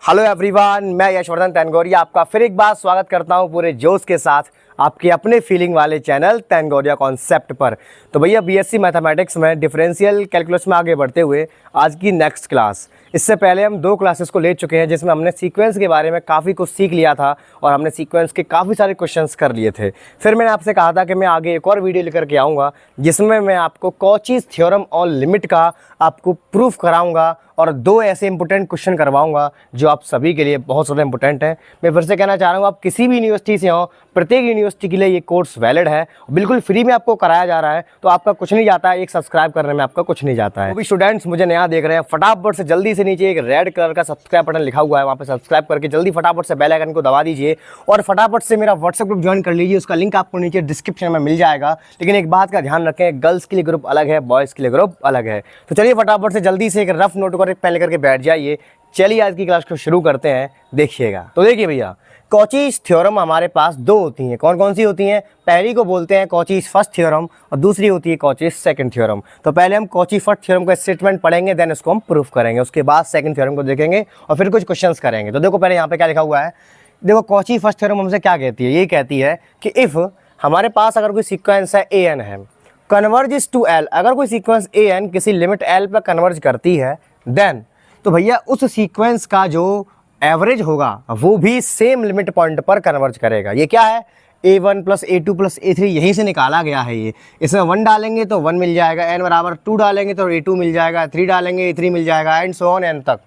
Hello everyone, मैं यशवर्धन तैनगोरिया आपका फिर एक बार स्वागत करता हूं पूरे जोश के साथ आपके अपने फीलिंग वाले चैनल तैनगोरिया कॉन्सेप्ट पर। तो भैया बीएससी मैथमेटिक्स में डिफरेंशियल कैलकुलस में आगे बढ़ते हुए आज की नेक्स्ट क्लास, इससे पहले हम 2 क्लासेस को ले चुके हैं जिसमें हमने सीक्वेंस के बारे में काफ़ी कुछ सीख लिया था और हमने सीक्वेंस के काफ़ी सारे क्वेश्चंस कर लिए थे। फिर मैंने आपसे कहा था कि मैं आगे एक और वीडियो लेकर के आऊँगा जिसमें मैं आपको कॉचीज़ थ्योरम और लिमिट का आपको प्रूफ कराऊँगा और 2 ऐसे इंपॉर्टेंट क्वेश्चन करवाऊंगा जो आप सभी के लिए बहुत ज़्यादा इंपॉर्टेंट है। मैं फिर से कहना चाह रहा हूँ, आप किसी भी यूनिवर्सिटी से हो, प्रत्येक यूनिवर्सिटी के लिए ये कोर्स वैलिड है, बिल्कुल फ्री में आपको कराया जा रहा है। तो आपका कुछ नहीं जाता है, एक सब्सक्राइब करने में आपका कुछ नहीं जाता है। वो भी स्टूडेंट्स मुझे नया देख रहे हैं, फटाफट से जल्दी से नीचे एक रेड कलर का सब्सक्राइब बटन लिखा हुआ है, वहाँ पर सब्सक्राइब करके जल्दी फटाफट से बेल आइकन को दबा दीजिए और फटाफट से मेरा व्हाट्सएप ग्रुप ज्वाइन कर लीजिए। उसका लिंक आपको नीचे डिस्क्रिप्शन में मिल जाएगा। लेकिन एक बात का ध्यान रखें, गर्ल्स के लिए ग्रुप अलग है, बॉयज़ के लिए ग्रुप अलग है। तो चलिए फटाफट से जल्दी से एक रफ नोट और एक पेन लेकर के बैठ जाइए। चलिए आज की क्लास को शुरू करते हैं, देखिएगा। तो देखिए भैया, कॉचीज़ थ्योरम हमारे पास 2 होती हैं। कौन कौन सी होती हैं? पहली को बोलते हैं कॉचीज़ फर्स्ट थ्योरम और दूसरी होती है कॉचीज़ सेकंड थ्योरम। तो पहले हम कॉचीज़ फर्स्ट थ्योरम का स्टेटमेंट पढ़ेंगे, देन इसको हम प्रूफ करेंगे। उसके बाद सेकंड थ्योरम को देखेंगे और फिर कुछ क्वेश्चंस करेंगे। तो देखो पहले यहाँ पे क्या लिखा हुआ है, देखो कॉची फर्स्ट थ्योरम हमसे क्या कहती है, ये कहती है कि इफ़ हमारे पास अगर कोई सीक्वेंस है ए एन है, कन्वर्जेस टू एल, अगर कोई सीक्वेंस ए एन किसी लिमिट एल पर कन्वर्ज करती है, देन तो भैया उस सीक्वेंस का जो एवरेज होगा वो भी सेम लिमिट पॉइंट पर कन्वर्ज करेगा। ये क्या है? a1 plus a2 plus a3, यहीं से निकाला गया है ये। इसमें 1 डालेंगे तो 1 मिल जाएगा, n बराबर 2 डालेंगे तो a2 मिल जाएगा, 3 डालेंगे a3 मिल जाएगा, एंड सो ऑन n तक।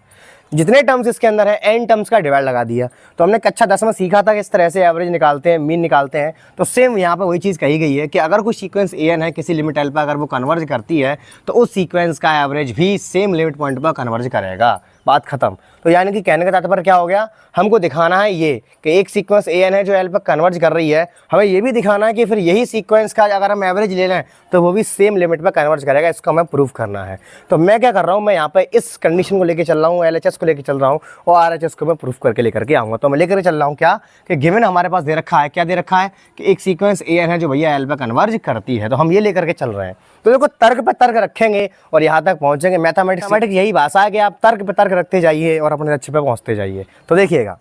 जितने टर्म्स इसके अंदर है n टर्म्स का डिवाइड लगा दिया। तो हमने कक्षा 10 में सीखा था कि इस तरह से एवरेज निकालते हैं, मीन निकालते हैं। तो सेम यहाँ पे वही चीज़ कही गई है कि अगर कोई सीक्वेंस an है किसी लिमिट l पर अगर वो कन्वर्ज करती है तो उस सीक्वेंस का एवरेज भी सेम लिमिट पॉइंट पर कन्वर्ज करेगा। बात खत्म। तो यानी कि कहने का तात्पर्य क्या हो गया, हमको दिखाना है ये कि एक सीक्वेंस an है जो l पर कन्वर्ज कर रही है, हमें ये भी दिखाना है कि फिर यही सीक्वेंस का अगर हम एवरेज ले लें तो वो भी सेम लिमिट पर कन्वर्ज करेगा। इसको हमें प्रूफ करना है। तो मैं क्या कर रहा हूँ, मैं यहाँ पे इस कंडीशन को लेकर चल रहा हूँ, LHS को लेकर चल रहा हूँ और RHS को मैं प्रूफ करके लेकर के आऊँगा। तो मैं लेकर चल रहा हूँ क्या कि गिवन हमारे पास दे रखा है, क्या दे रखा है कि एक सीक्वेंस an है जो भैया l पर कन्वर्ज करती है। तो हम ये लेकर के चल रहे हैं। तो देखो तर्क पे तर्क रखेंगे और यहाँ तक पहुँचेंगे। मैथमेटिक्स यही भाषा है कि आप तर्क पे तर्क रखते जाइए और अपने लक्ष्य पे पहुँचते जाइए। तो देखिएगा,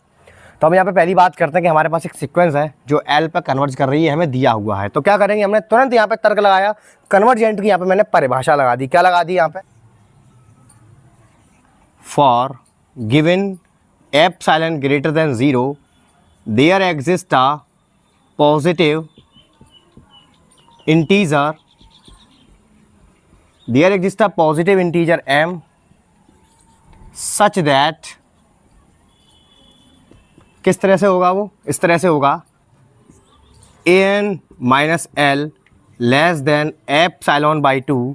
तो हम यहाँ पे पहली बात करते हैं कि हमारे पास एक सीक्वेंस है जो एल पर कन्वर्ज कर रही है, हमें दिया हुआ है। तो क्या करेंगे, हमने तुरंत यहाँ पे तर्क लगाया, कन्वर्जेंट की यहाँ पे मैंने परिभाषा लगा दी। क्या लगा दी यहाँ पे? For given epsilon greater than 0 there exist a positive integer, there exist a positive integer m such that, किस तरह से होगा वो? इस तरह से होगा, an minus l less than epsilon by 2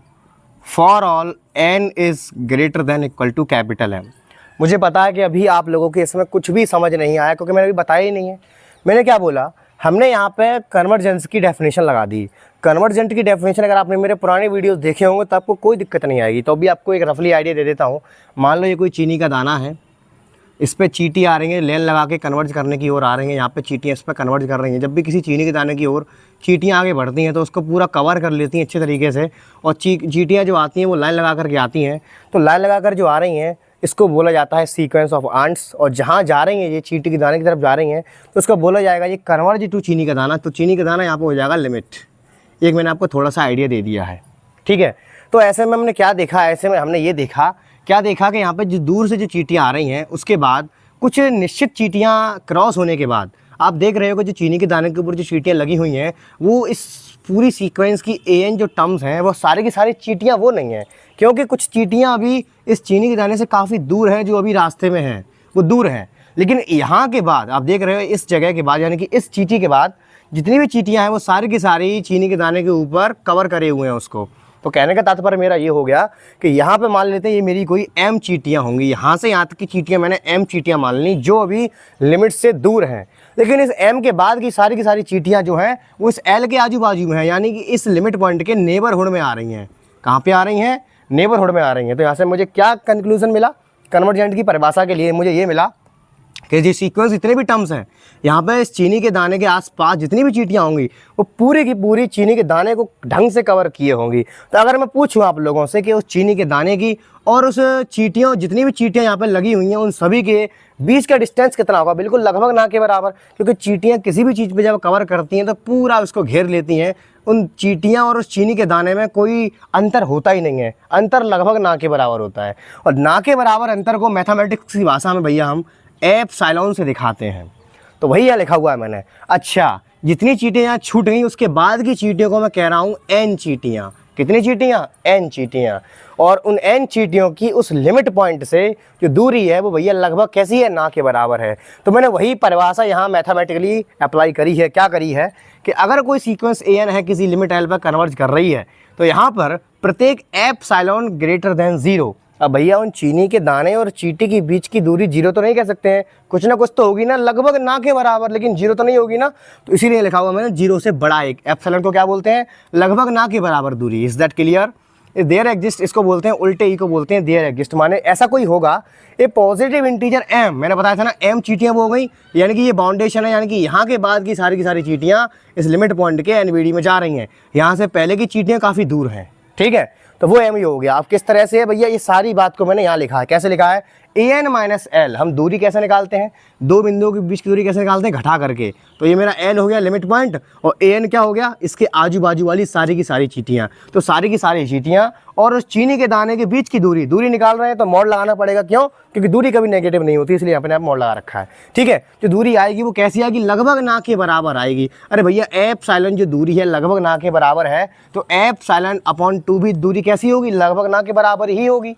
for all n is greater than equal to capital M। मुझे पता है कि अभी आप लोगों के इसमें कुछ भी समझ नहीं आया क्योंकि मैंने अभी बताया ही नहीं है। मैंने क्या बोला, हमने यहाँ पे कन्वर्जेंस की डेफिनेशन लगा दी। कन्वर्जेंट की डेफिनेशन अगर आपने मेरे पुराने वीडियोस देखे होंगे तो आपको कोई दिक्कत नहीं आएगी। तो अभी आपको एक रफली आइडिया दे देता हूँ। मान लो ये कोई चीनी का दाना है, इस पर चींटी आ रही है, लेन लगा के कन्वर्ज करने की ओर आ रही हैं। यहाँ पे चींटियाँ इस पर कन्वर्ज कर रही हैं। जब भी किसी चीनी के दाने की ओर चींटियाँ आगे बढ़ती हैं तो उसको पूरा कवर कर लेती हैं अच्छे तरीके से, और चींटियाँ जो आती हैं वो लाइन लगा करके आती हैं। तो लाइन लगा कर जो आ रही हैं इसको बोला जाता है सीक्वेंस ऑफ आंट्स। और जहाँ जा रही हैं ये चींटी के दाने की तरफ जा रही हैं तो उसको बोला जाएगा ये कन्वर्ज टू चीनी का दाना। तो चीनी का दाना यहाँ पर हो जाएगा लिमिट। एक मैंने आपको थोड़ा सा आइडिया दे दिया है, ठीक है। तो ऐसे में हमने क्या देखा, ऐसे में हमने ये देखा, क्या देखा कि यहाँ पे जो दूर से जो चींटियाँ आ रही हैं उसके बाद कुछ निश्चित चींटियाँ क्रॉस होने के बाद आप देख रहे हो कि जो चीनी के दाने के ऊपर जो चींटियाँ लगी हुई हैं वो इस पूरी सीक्वेंस की an जो टर्म्स हैं वो सारी की सारी चींटियाँ वो नहीं हैं, क्योंकि कुछ चींटियाँ अभी इस चीनी के दाने से काफ़ी दूर हैं, जो अभी रास्ते में हैं वो दूर हैं। लेकिन यहाँ के बाद आप देख रहे हो इस जगह के बाद, यानी कि इस चींटी के बाद जितनी भी चींटियाँ हैं वो सारी की सारी चीनी के दाने के ऊपर कवर करे हुए हैं उसको। तो कहने का तात्पर्य मेरा ये हो गया कि यहाँ पे मान लेते हैं ये मेरी कोई m चींटियाँ होंगी। यहाँ से यहाँ तक की चींटियाँ मैंने m चींटियाँ मान ली जो अभी लिमिट से दूर हैं। लेकिन इस m के बाद की सारी चींटियाँ जो हैं वो इस l के आजू बाजू में हैं, यानी कि इस लिमिट पॉइंट के नेबरहुड में आ रही हैं। कहाँ पे आ रही हैं? नेबरहुड में आ रही हैं। तो यहाँ से मुझे क्या कंक्लूजन मिला, कन्वर्जेंट की परिभाषा के लिए मुझे ये मिला कि ये सीक्वेंस जितने भी टर्म्स हैं यहाँ पे इस चीनी के दाने के आसपास जितनी भी चींटियाँ होंगी वो पूरी की पूरी चीनी के दाने को ढंग से कवर किए होंगी। तो अगर मैं पूछूं आप लोगों से कि उस चीनी के दाने की और उस चींटियों जितनी भी चींटियाँ यहाँ पे लगी हुई हैं उन सभी के बीच का डिस्टेंस कितना होगा, बिल्कुल लगभग ना के बराबर, क्योंकि चींटियाँ किसी भी चीज़ पे जब कवर करती हैं तो पूरा उसको घेर लेती हैं। उन चींटियाँ और उस चीनी के दाने में कोई अंतर होता ही नहीं है, अंतर लगभग ना के बराबर होता है। और ना के बराबर अंतर को मैथमेटिक्स की भाषा में भैया हम एप्सिलॉन से दिखाते हैं। तो वही यहाँ लिखा हुआ है मैंने। अच्छा, जितनी चींटियाँ यहाँ छूट गई उसके बाद की चींटियों को मैं कह रहा हूँ एन चींटियाँ। कितनी चींटियाँ? एन चींटियाँ। और उन एन चींटियों की उस लिमिट पॉइंट से जो दूरी है वो भैया लगभग कैसी है? ना के बराबर है। तो मैंने वही परिभाषा यहाँ मैथमेटिकली अप्लाई करी है। क्या करी है कि अगर कोई सीक्वेंस ए एन है किसी लिमिट एल पर कन्वर्ज कर रही है तो यहाँ पर प्रत्येक एप्सिलॉन ग्रेटर देन 0। अब भैया उन चीनी के दाने और चींटी के बीच की दूरी 0 तो नहीं कह सकते हैं, कुछ ना कुछ तो होगी ना, लगभग ना के बराबर, लेकिन 0 तो नहीं होगी ना। तो इसीलिए लिखा हुआ मैंने 0 से बड़ा एक। एप्सिलॉन को क्या बोलते हैं? लगभग ना के बराबर दूरी। Is that clear? There exist, इसको बोलते हैं उल्टे ई को बोलते हैं देयर एग्जिस्ट, माने ऐसा कोई होगा ए पॉजिटिव इंटीजर एम। मैंने बताया था ना एम चींटियाँ वो हो गई, यानी कि ये बाउंडेशन है, यानी कि यहाँ के बाद की सारी चींटियाँ इस लिमिट पॉइंट के एनवीडी में जा रही हैं। यहाँ से पहले की चींटियाँ काफ़ी दूर हैं, ठीक है। तो वो एम ही हो गया। अब किस तरह से है भैया, ये सारी बात को मैंने यहाँ लिखा है। कैसे लिखा है? A N minus L. हम दूरी कैसे निकालते हैं? दो बिंदुओं के बीच की दूरी कैसे निकालते हैं? घटा करके। तो ये मेरा एल हो गया लिमिट पॉइंट और ए एन क्या हो गया? इसके आजू बाजू वाली सारी की सारी चींटियाँ। तो सारी की सारी चींटियाँ और उस चीनी के दाने के बीच की दूरी निकाल रहे हैं तो मोड लगाना पड़ेगा। क्यों? क्योंकि दूरी कभी नेगेटिव नहीं होती, इसलिए अपने आप मोड लगा रखा है, ठीक है। जो दूरी आएगी वो कैसी आएगी? लगभग ना के बराबर आएगी। अरे भैया एप्सिलॉन जो दूरी है लगभग ना के बराबर है, तो एप्सिलॉन अपॉन 2 भी दूरी कैसी होगी? लगभग ना के बराबर ही होगी।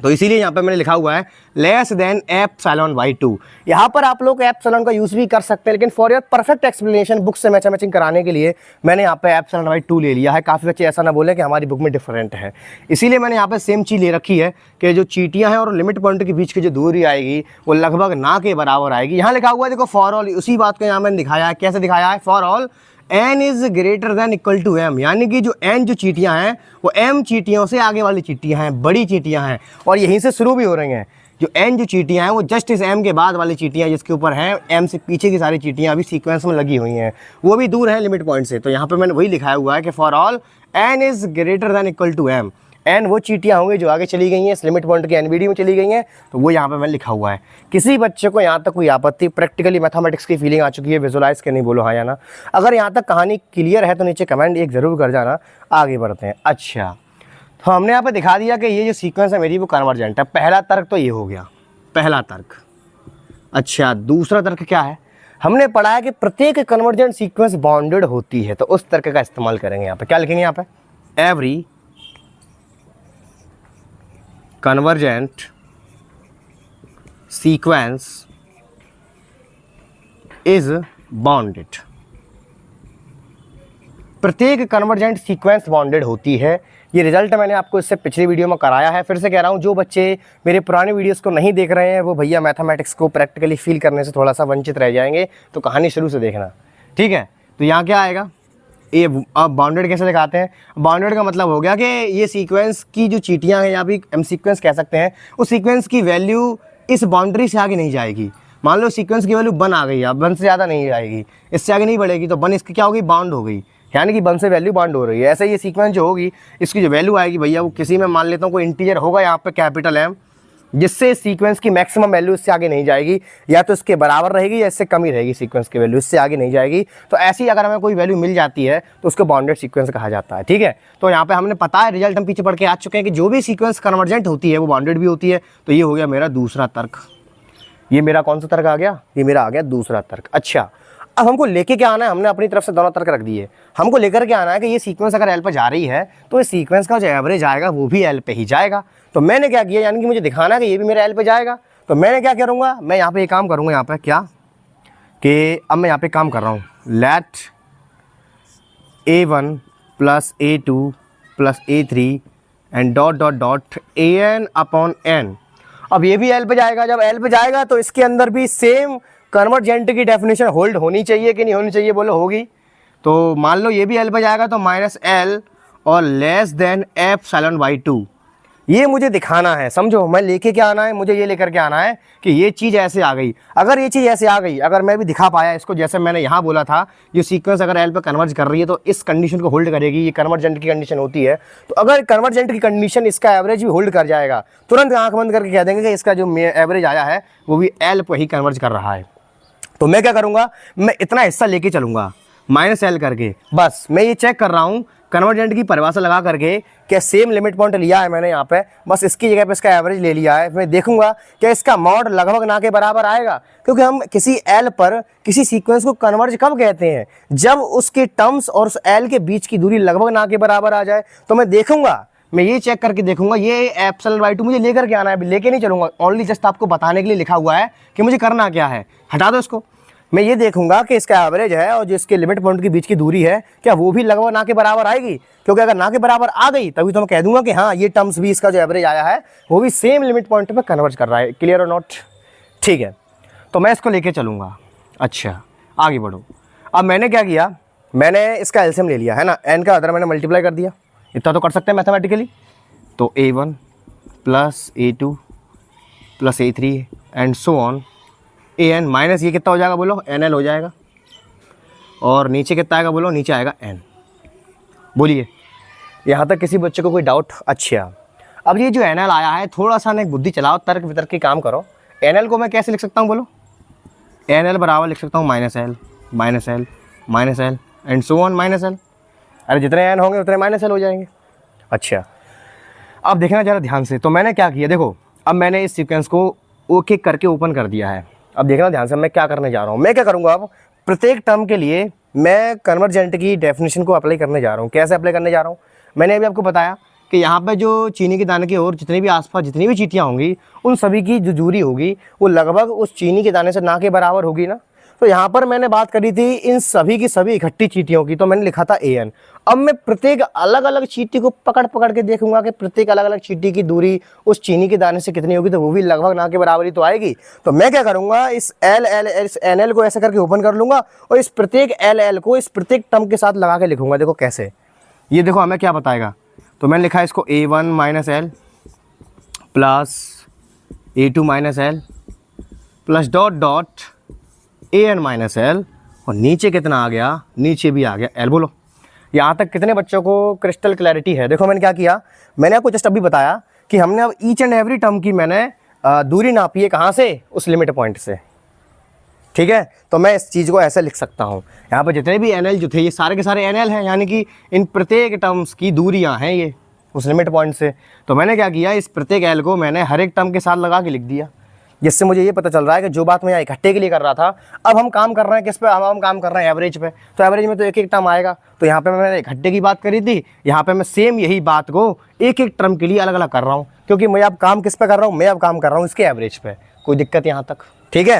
तो इसीलिए यहाँ पे मैंने लिखा हुआ है लेस देन एप्सिलॉन बाई 2। यहाँ पर आप लोग एप्सिलॉन का यूज़ भी कर सकते हैं, लेकिन for your perfect explanation book से मैचिंग कराने के लिए मैंने यहाँ पे एप्सिलॉन बाई 2 ले लिया है। काफ़ी बच्चे ऐसा ना बोले कि हमारी बुक में डिफरेंट है, इसीलिए मैंने यहाँ पे सेम चीज़ ले रखी है कि जो चींटियाँ हैं और लिमिट पॉइंट के बीच की जो दूरी आएगी वो लगभग ना के बराबर आएगी। यहाँ लिखा हुआ है देखो फॉर ऑल, उसी बात को यहाँ मैंने दिखाया है। कैसे दिखाया है? For all n is greater than equal to m, यानी कि जो n जो चींटियाँ हैं वो m चींटियों से आगे वाली चींटियाँ हैं, बड़ी चींटियाँ हैं, और यहीं से शुरू भी हो रही हैं। जो n जो चींटियाँ हैं वो जस्ट इस m के बाद वाली चींटियाँ जिसके ऊपर हैं, m से पीछे की सारी चींटियाँ अभी सीक्वेंस में लगी हुई हैं, वो भी दूर हैं लिमिट पॉइंट से। तो यहाँ पे मैंने वही लिखाया हुआ है कि for all n is greater than equal to m। N वो चींटियाँ होंगी जो आगे चली गई हैं, इस लिमिट पॉइंट के एनवीडी में चली गई हैं, तो वो यहाँ पे मैंने लिखा हुआ है। किसी बच्चे को यहाँ तक कोई आपत्ति? प्रैक्टिकली मैथमेटिक्स की फीलिंग आ चुकी है, विजुलाइज करनी, बोलो हाँ या ना। अगर यहाँ तक कहानी क्लियर है तो नीचे कमेंट एक ज़रूर कर जाना। आगे बढ़ते हैं। अच्छा, तो हमने यहाँ पर दिखा दिया कि ये जो सीक्वेंस है मेरी वो कन्वर्जेंट है। पहला तर्क तो ये हो गया, पहला तर्क। अच्छा, दूसरा तर्क क्या है? हमने पढ़ा है कि प्रत्येक कन्वर्जेंट सीक्वेंस बाउंडेड होती है, तो उस तर्क का इस्तेमाल करेंगे। यहाँ पे क्या लिखेंगे? यहाँ पे every convergent sequence is bounded। प्रत्येक कन्वर्जेंट सीक्वेंस बाउंडेड होती है। ये रिजल्ट मैंने आपको इससे पिछली वीडियो में कराया है। फिर से कह रहा हूँ, जो बच्चे मेरे पुराने वीडियोस को नहीं देख रहे हैं वो भैया मैथमेटिक्स को प्रैक्टिकली फील करने से थोड़ा सा वंचित रह जाएंगे, तो कहानी शुरू से देखना, ठीक है। तो यहाँ क्या आएगा? ये अब बाउंडेड कैसे दिखाते हैं? बाउंडेड का मतलब हो गया कि ये सीक्वेंस की जो चींटियाँ हैं या भी एम सीक्वेंस कह सकते हैं, उस सीक्वेंस की वैल्यू इस बाउंड्री से आगे नहीं जाएगी। मान लो सीक्वेंस की वैल्यू 1 आ गई, अब 1 से ज़्यादा नहीं जाएगी, इससे आगे नहीं बढ़ेगी, तो 1 इसकी क्या होगी? बाउंड हो गई, यानी कि 1 से वैल्यू बाउंड हो रही है। ऐसे ये सीक्वेंस जो होगी इसकी जो वैल्यू आएगी भैया वो किसी में मान लेता हूँ कोई इंटीजर होगा यहाँ पे कैपिटल M, जिससे सीक्वेंस की मैक्सिमम वैल्यू इससे आगे नहीं जाएगी, या तो इसके बराबर रहेगी या इससे कम ही रहेगी सीक्वेंस की वैल्यू, इससे आगे नहीं जाएगी। तो ऐसी अगर हमें कोई वैल्यू मिल जाती है तो उसको बाउंडेड सीक्वेंस कहा जाता है, ठीक है। तो यहाँ पे हमने पता है, रिजल्ट हम पीछे पढ़ के आ चुके हैं कि जो भी सीक्वेंस कन्वर्जेंट होती है वो बाउंडेड भी होती है। तो ये हो गया मेरा दूसरा तर्क। ये मेरा कौन सा तर्क आ गया? ये मेरा आ गया दूसरा तर्क। अच्छा, अब हमको लेके क्या आना है? हमने अपनी तरफ से दोनों तर्क रख दिए। हमको लेकर के आना है कि ये सीक्वेंस अगर एल पे जा रही है तो इस सीक्वेंस का जो एवरेज आएगा वो भी एल पे ही जाएगा। तो मैंने क्या किया, यानी कि मुझे दिखाना है कि ये भी मेरा एल पे जाएगा। तो मैंने क्या करूँगा? मैं यहाँ पे एक काम करूँगा, यहाँ पे क्या कि अब मैं यहाँ पे काम कर रहा हूँ, let A1 plus A2 plus A3 and dot dot dot AN upon N। अब ये भी एल पे जाएगा। जब एल पे जाएगा तो इसके अंदर भी सेम कन्वर्जेंट की डेफिनेशन होल्ड होनी चाहिए कि नहीं होनी चाहिए? बोलो होगी। तो मान लो ये भी एल पे जाएगा तो -L और लेस देन एप्सिलॉन बाई 2। ये मुझे दिखाना है, समझो। मैं लेके क्या आना है, मुझे ये लेकर के आना है कि ये चीज़ ऐसे आ गई। अगर ये चीज़ ऐसे आ गई, अगर मैं भी दिखा पाया इसको, जैसे मैंने यहाँ बोला था, ये सीक्वेंस अगर एल पे कन्वर्ज कर रही है तो इस कंडीशन को होल्ड करेगी, ये कन्वर्जेंट की कंडीशन होती है। तो अगर कन्वर्जेंट की कंडीशन इसका एवरेज भी होल्ड कर जाएगा, तुरंत आँख बंद करके कह देंगे कि इसका जो एवरेज आया है वो भी एल पर ही कन्वर्ज कर रहा है। तो मैं क्या करूँगा, मैं इतना हिस्सा लेके चलूँगा माइनस एल करके। बस मैं ये चेक कर रहा हूँ कन्वर्जेंट की परिभाषा लगा करके, क्या सेम लिमिट पॉइंट लिया है मैंने यहाँ पे, बस इसकी जगह पे इसका एवरेज ले लिया है। मैं देखूंगा क्या इसका मॉड लगभग ना के बराबर आएगा, क्योंकि हम किसी एल पर किसी सीक्वेंस को कन्वर्ज कब कहते हैं, जब उसके टर्म्स और उस एल के बीच की दूरी लगभग ना के बराबर आ जाए। तो मैं देखूंगा, मैं ये चेक करके देखूंगा, ये एप्सिलॉन बाई 2 मुझे लेकर के आना है, लेके नहीं चलूंगा, ओनली जस्ट आपको बताने के लिए लिखा हुआ है कि मुझे करना क्या है। हटा दो इसको। मैं ये देखूंगा कि इसका एवरेज है और जो इसके लिमिट पॉइंट के बीच की दूरी है, क्या वो भी लगभग ना के बराबर आएगी, क्योंकि अगर ना के बराबर आ गई तभी तो मैं कह दूंगा कि हाँ ये टर्म्स भी, इसका जो एवरेज आया है वो भी सेम लिमिट पॉइंट पे कन्वर्ज कर रहा है। क्लियर और नॉट? ठीक है, तो मैं इसको लेके चलूंगा। अच्छा, आगे बढ़ो। अब मैंने क्या किया, मैंने इसका एलसीएम ले लिया है ना, एन का अदर मैंने मल्टीप्लाई कर दिया, इतना तो कर सकते हैं मैथमेटिकली। तो a1 plus a2 plus a3 and so on an minus ये कितना हो जाएगा बोलो, nl हो जाएगा। और नीचे कितना आएगा बोलो, नीचे आएगा n। बोलिए यहाँ तक किसी बच्चे को कोई डाउट? अच्छा, अब ये जो nl आया है, थोड़ा सा ना बुद्धि चलाओ, तर्क वितर्क की काम करो। nl को मैं कैसे लिख सकता हूँ बोलो, nl बराबर लिख सकता हूँ minus L minus L minus L and so on minus L. अरे जितने n होंगे उतने माइनस एल हो जाएंगे। अच्छा, अब देखना ज़रा ध्यान से। तो मैंने क्या किया, देखो अब मैंने इस सीक्वेंस को एक एक करके ओपन कर दिया है। अब देखना ध्यान से, मैं क्या करने जा रहा हूँ। मैं क्या करूँगा, अब प्रत्येक टर्म के लिए मैं कन्वर्जेंट की डेफिनेशन को अप्लाई करने जा रहा हूँ। कैसे अप्लाई करने जा रहा हूँ, मैंने अभी आपको बताया कि यहाँ पे जो चीनी के दाने की ओर जितनी भी आसपास जितनी भी चींटियाँ होंगी, उन सभी की जो दूरी होगी वो लगभग उस चीनी के दाने से ना के बराबर होगी ना। तो यहाँ पर मैंने बात करी थी इन सभी की सभी इकट्ठी चींटियों की, तो मैंने लिखा था an। अब मैं प्रत्येक अलग अलग चींटी को पकड़ पकड़ के देखूंगा कि प्रत्येक अलग अलग चींटी की दूरी उस चीनी के दाने से कितनी होगी, तो वो भी लगभग ना के बराबर ही तो आएगी। तो मैं क्या करूंगा, इस एन को ऐसे करके ओपन कर लूंगा और इस प्रत्येक एल को इस प्रत्येक टर्म के साथ लगा के लिखूंगा। देखो कैसे, ये देखो हमें क्या बताएगा। तो मैंने लिखा है इसको a1 minus L plus a2 minus L plus dot dot an minus L, और नीचे कितना आ गया, नीचे भी आ गया l। बोलो यहाँ तक कितने बच्चों को क्रिस्टल क्लैरिटी है? देखो मैंने क्या किया, मैंने आपको जस्ट अभी बताया कि हमने अब ईच एंड एवरी टर्म की मैंने दूरी नापी है, कहाँ से, उस लिमिट पॉइंट से। ठीक है, तो मैं इस चीज़ को ऐसे लिख सकता हूँ, यहाँ पर जितने भी एन एल जो थे ये सारे के सारे एन एल हैं, यानी कि इन प्रत्येक टर्म्स की दूरियाँ हैं ये उस लिमिट पॉइंट से। तो मैंने क्या किया, इस प्रत्येक एल को मैंने हर एक टर्म के साथ लगा के लिख दिया, जिससे मुझे ये पता चल रहा है कि जो बात मैं यहाँ इकट्ठे के लिए कर रहा था, अब हम काम कर रहे हैं किस पे, अब हम काम कर रहे हैं एवरेज पे। तो एवरेज में तो एक एक टर्म आएगा, तो यहाँ पे मैंने इकट्ठे की बात करी थी, यहाँ पे मैं सेम यही बात को एक एक टर्म के लिए अलग अलग कर रहा हूँ, क्योंकि मैं अब काम किस पे कर रहा हूँ, मैं अब काम कर रहा हूँ इसके एवरेज पे। कोई दिक्कत यहाँ तक? ठीक है।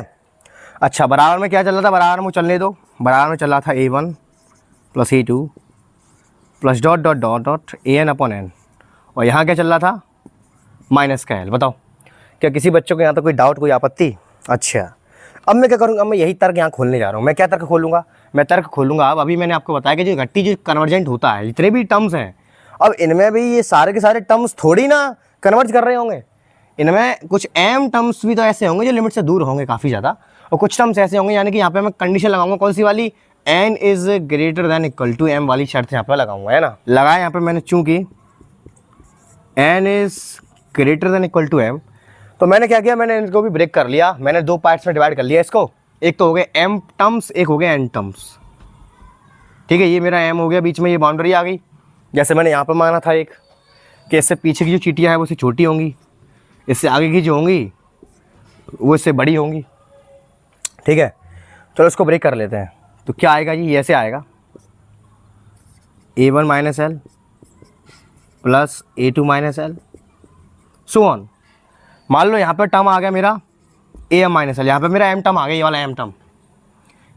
अच्छा, बराबर में क्या चल रहा था, बराबर में चलने दो। बराबर में चल रहा था a1 plus a2 plus dot dot dot dot an upon n, और यहाँ क्या चल रहा था, माइनस का l। बताओ क्या किसी बच्चों को यहाँ तक कोई डाउट, कोई आपत्ति? अच्छा, अब मैं क्या करूँगा, मैं यही तर्क यहाँ खोलने जा रहा हूँ। मैं क्या तर्क खोलूँगा, मैं तर्क खोलूँगा अब, अभी मैंने आपको बताया कि जो इकट्ठी जो कन्वर्जेंट होता है, जितने भी टर्म्स हैं, अब इनमें भी ये सारे के सारे टर्म्स थोड़ी ना कन्वर्ज कर रहे होंगे। इनमें कुछ m टर्म्स भी तो ऐसे होंगे जो लिमिट से दूर होंगे काफ़ी ज़्यादा, और कुछ टर्म्स ऐसे होंगे, यानी कि यहाँ पे मैं कंडीशन लगाऊंगा कौन सी वाली, n is greater than equal to m वाली शर्त यहाँ पे लगाऊंगा, है ना। लगाया यहाँ पे मैंने, चूँकि n is greater than equal to m, तो मैंने क्या किया, मैंने इनको भी ब्रेक कर लिया, मैंने दो पार्ट्स में डिवाइड कर लिया इसको। एक तो हो गए m टर्म्स, एक हो गए n टर्म्स। ठीक है, ये मेरा m हो गया, बीच में ये बाउंड्री आ गई, जैसे मैंने यहाँ पर माना था एक कि इससे पीछे की जो चींटियाँ हैं वो इससे छोटी होंगी, इससे आगे की जो होंगी वो इससे बड़ी होंगी। ठीक है, चलो इसको ब्रेक कर लेते हैं। तो क्या आएगा जी, ऐसे आएगा a1 minus L plus a2 minus L so on. मान लो यहाँ पर टर्म आ गया मेरा am माइनस एल, यहाँ पर मेरा m टर्म आ गया, ये वाला m टर्म,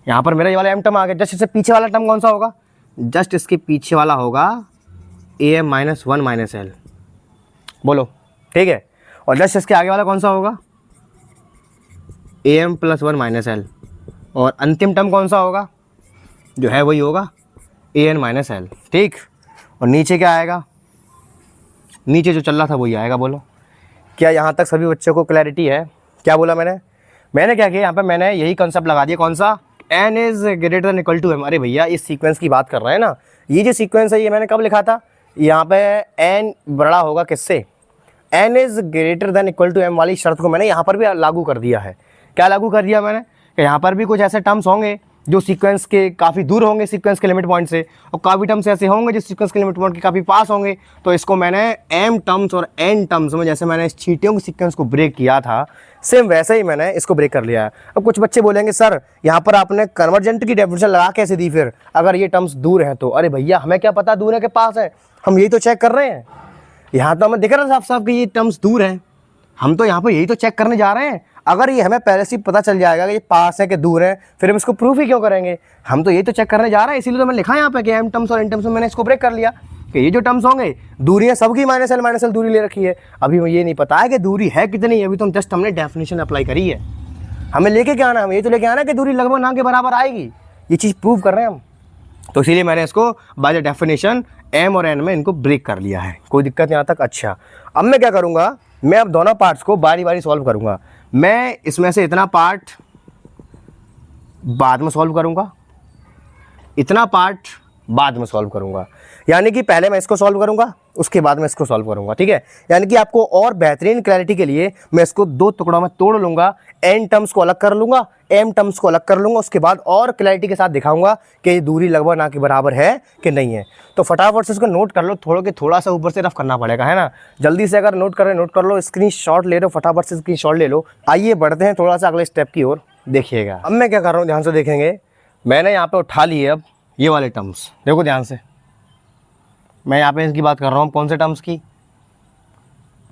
यहाँ पर मेरा ये वाला m टर्म आ गया। जस्ट इससे पीछे वाला टर्म कौन सा होगा, जस्ट इसके पीछे वाला होगा am माइनस 1 माइनस एल। बोलो ठीक है, और जस्ट इसके आगे वाला कौन सा होगा, am प्लस 1 माइनस एल, और अंतिम टर्म कौन सा होगा, जो है वही होगा an माइनस एल। ठीक, और नीचे क्या आएगा, नीचे जो चल रहा था वही आएगा। बोलो क्या यहाँ तक सभी बच्चों को क्लैरिटी है? क्या बोला मैंने क्या किया यहाँ पे, मैंने यही कॉन्सेप्ट लगा दिया। कौन सा? n is greater than equal to m। अरे भैया इस सीक्वेंस की बात कर रहे हैं ना, ये जो सीक्वेंस है ये मैंने कब लिखा था? यहाँ पे n बड़ा होगा किससे? n is greater than equal to m वाली शर्त को मैंने यहाँ पर भी लागू कर दिया है। क्या लागू कर दिया मैंने? कि यहाँ पर भी कुछ ऐसे टर्म्स होंगे जो सीक्वेंस के काफ़ी दूर होंगे सीक्वेंस के लिमिट पॉइंट से, और काफ़ी टर्म्स ऐसे होंगे जो सीक्वेंस के लिमिट पॉइंट के काफ़ी पास होंगे। तो इसको मैंने m टर्म्स और n टर्म्स में, जैसे मैंने इस चींटियों के सीक्वेंस को ब्रेक किया था, सेम वैसे ही मैंने इसको ब्रेक कर लिया है। अब कुछ बच्चे बोलेंगे सर यहाँ पर आपने कन्वर्जेंट की डेफिनेशन लगा कैसे दी फिर, अगर ये टर्म्स दूर हैं तो? अरे भैया हमें क्या पता दूर है के पास है, हम यही तो चेक कर रहे हैं। यहाँ तो हमें दिख रहा है साफ साफ कि ये टर्म्स दूर हैं, हम तो यहाँ पर यही तो चेक करने जा रहे हैं। अगर ये हमें पहले से पता चल जाएगा कि ये पास है कि दूर है, फिर हम इसको प्रूफ ही क्यों करेंगे? हम तो यही तो चेक करने जा रहे हैं। इसीलिए तो मैंने लिखा है यहाँ पे कि m टर्म्स और n टर्म्स में मैंने इसको ब्रेक कर लिया कि ये जो टर्म्स होंगे दूरियाँ सबकी -l दूरी ले रखी है। अभी हमें ये नहीं पता है कि दूरी है कितनी, अभी तो जस्ट हमने डेफिनेशन अप्लाई करी है। हमें लेके क्या आना, हम ये तो लेके आना कि दूरी लगभग ना के बराबर आएगी, ये चीज़ प्रूव कर रहे हैं हम। तो इसीलिए मैंने इसको बाय द डेफिनेशन m और n में इनको ब्रेक कर लिया है। कोई दिक्कत यहाँ तक? अच्छा, अब मैं क्या करूँगा, मैं अब दोनों पार्ट्स को बारी बारी सॉल्व करूँगा। मैं इसमें से इतना पार्ट बाद में सॉल्व करूँगा, इतना पार्ट बाद में सॉल्व करूँगा। यानी कि पहले मैं इसको सॉल्व करूँगा, उसके बाद मैं इसको सॉल्व करूँगा, ठीक है। यानी कि आपको और बेहतरीन क्लैरिटी के लिए मैं इसको दो टुकड़ों में तोड़ लूँगा, n टर्म्स को अलग कर लूँगा, m टर्म्स को अलग कर लूँगा, उसके बाद और क्लैरिटी के साथ दिखाऊँगा कि ये दूरी लगभग ना के बराबर है कि नहीं है। तो फटाफट से इसको नोट कर लो, थोड़ा सा ऊपर से रफ करना पड़ेगा, है ना। जल्दी से अगर नोट कर लो, स्क्रीनशॉट ले लो, फटाफट से स्क्रीनशॉट ले लो। आइए बढ़ते हैं थोड़ा सा अगले स्टेप की ओर, देखिएगा। अब मैं क्या कर रहा हूँ, ध्यान से देखेंगे। मैंने यहाँ पे उठा लिए अब ये वाले टर्म्स, देखो ध्यान से। मैं यहाँ पे इसकी बात कर रहा हूँ, कौन से टर्म्स की?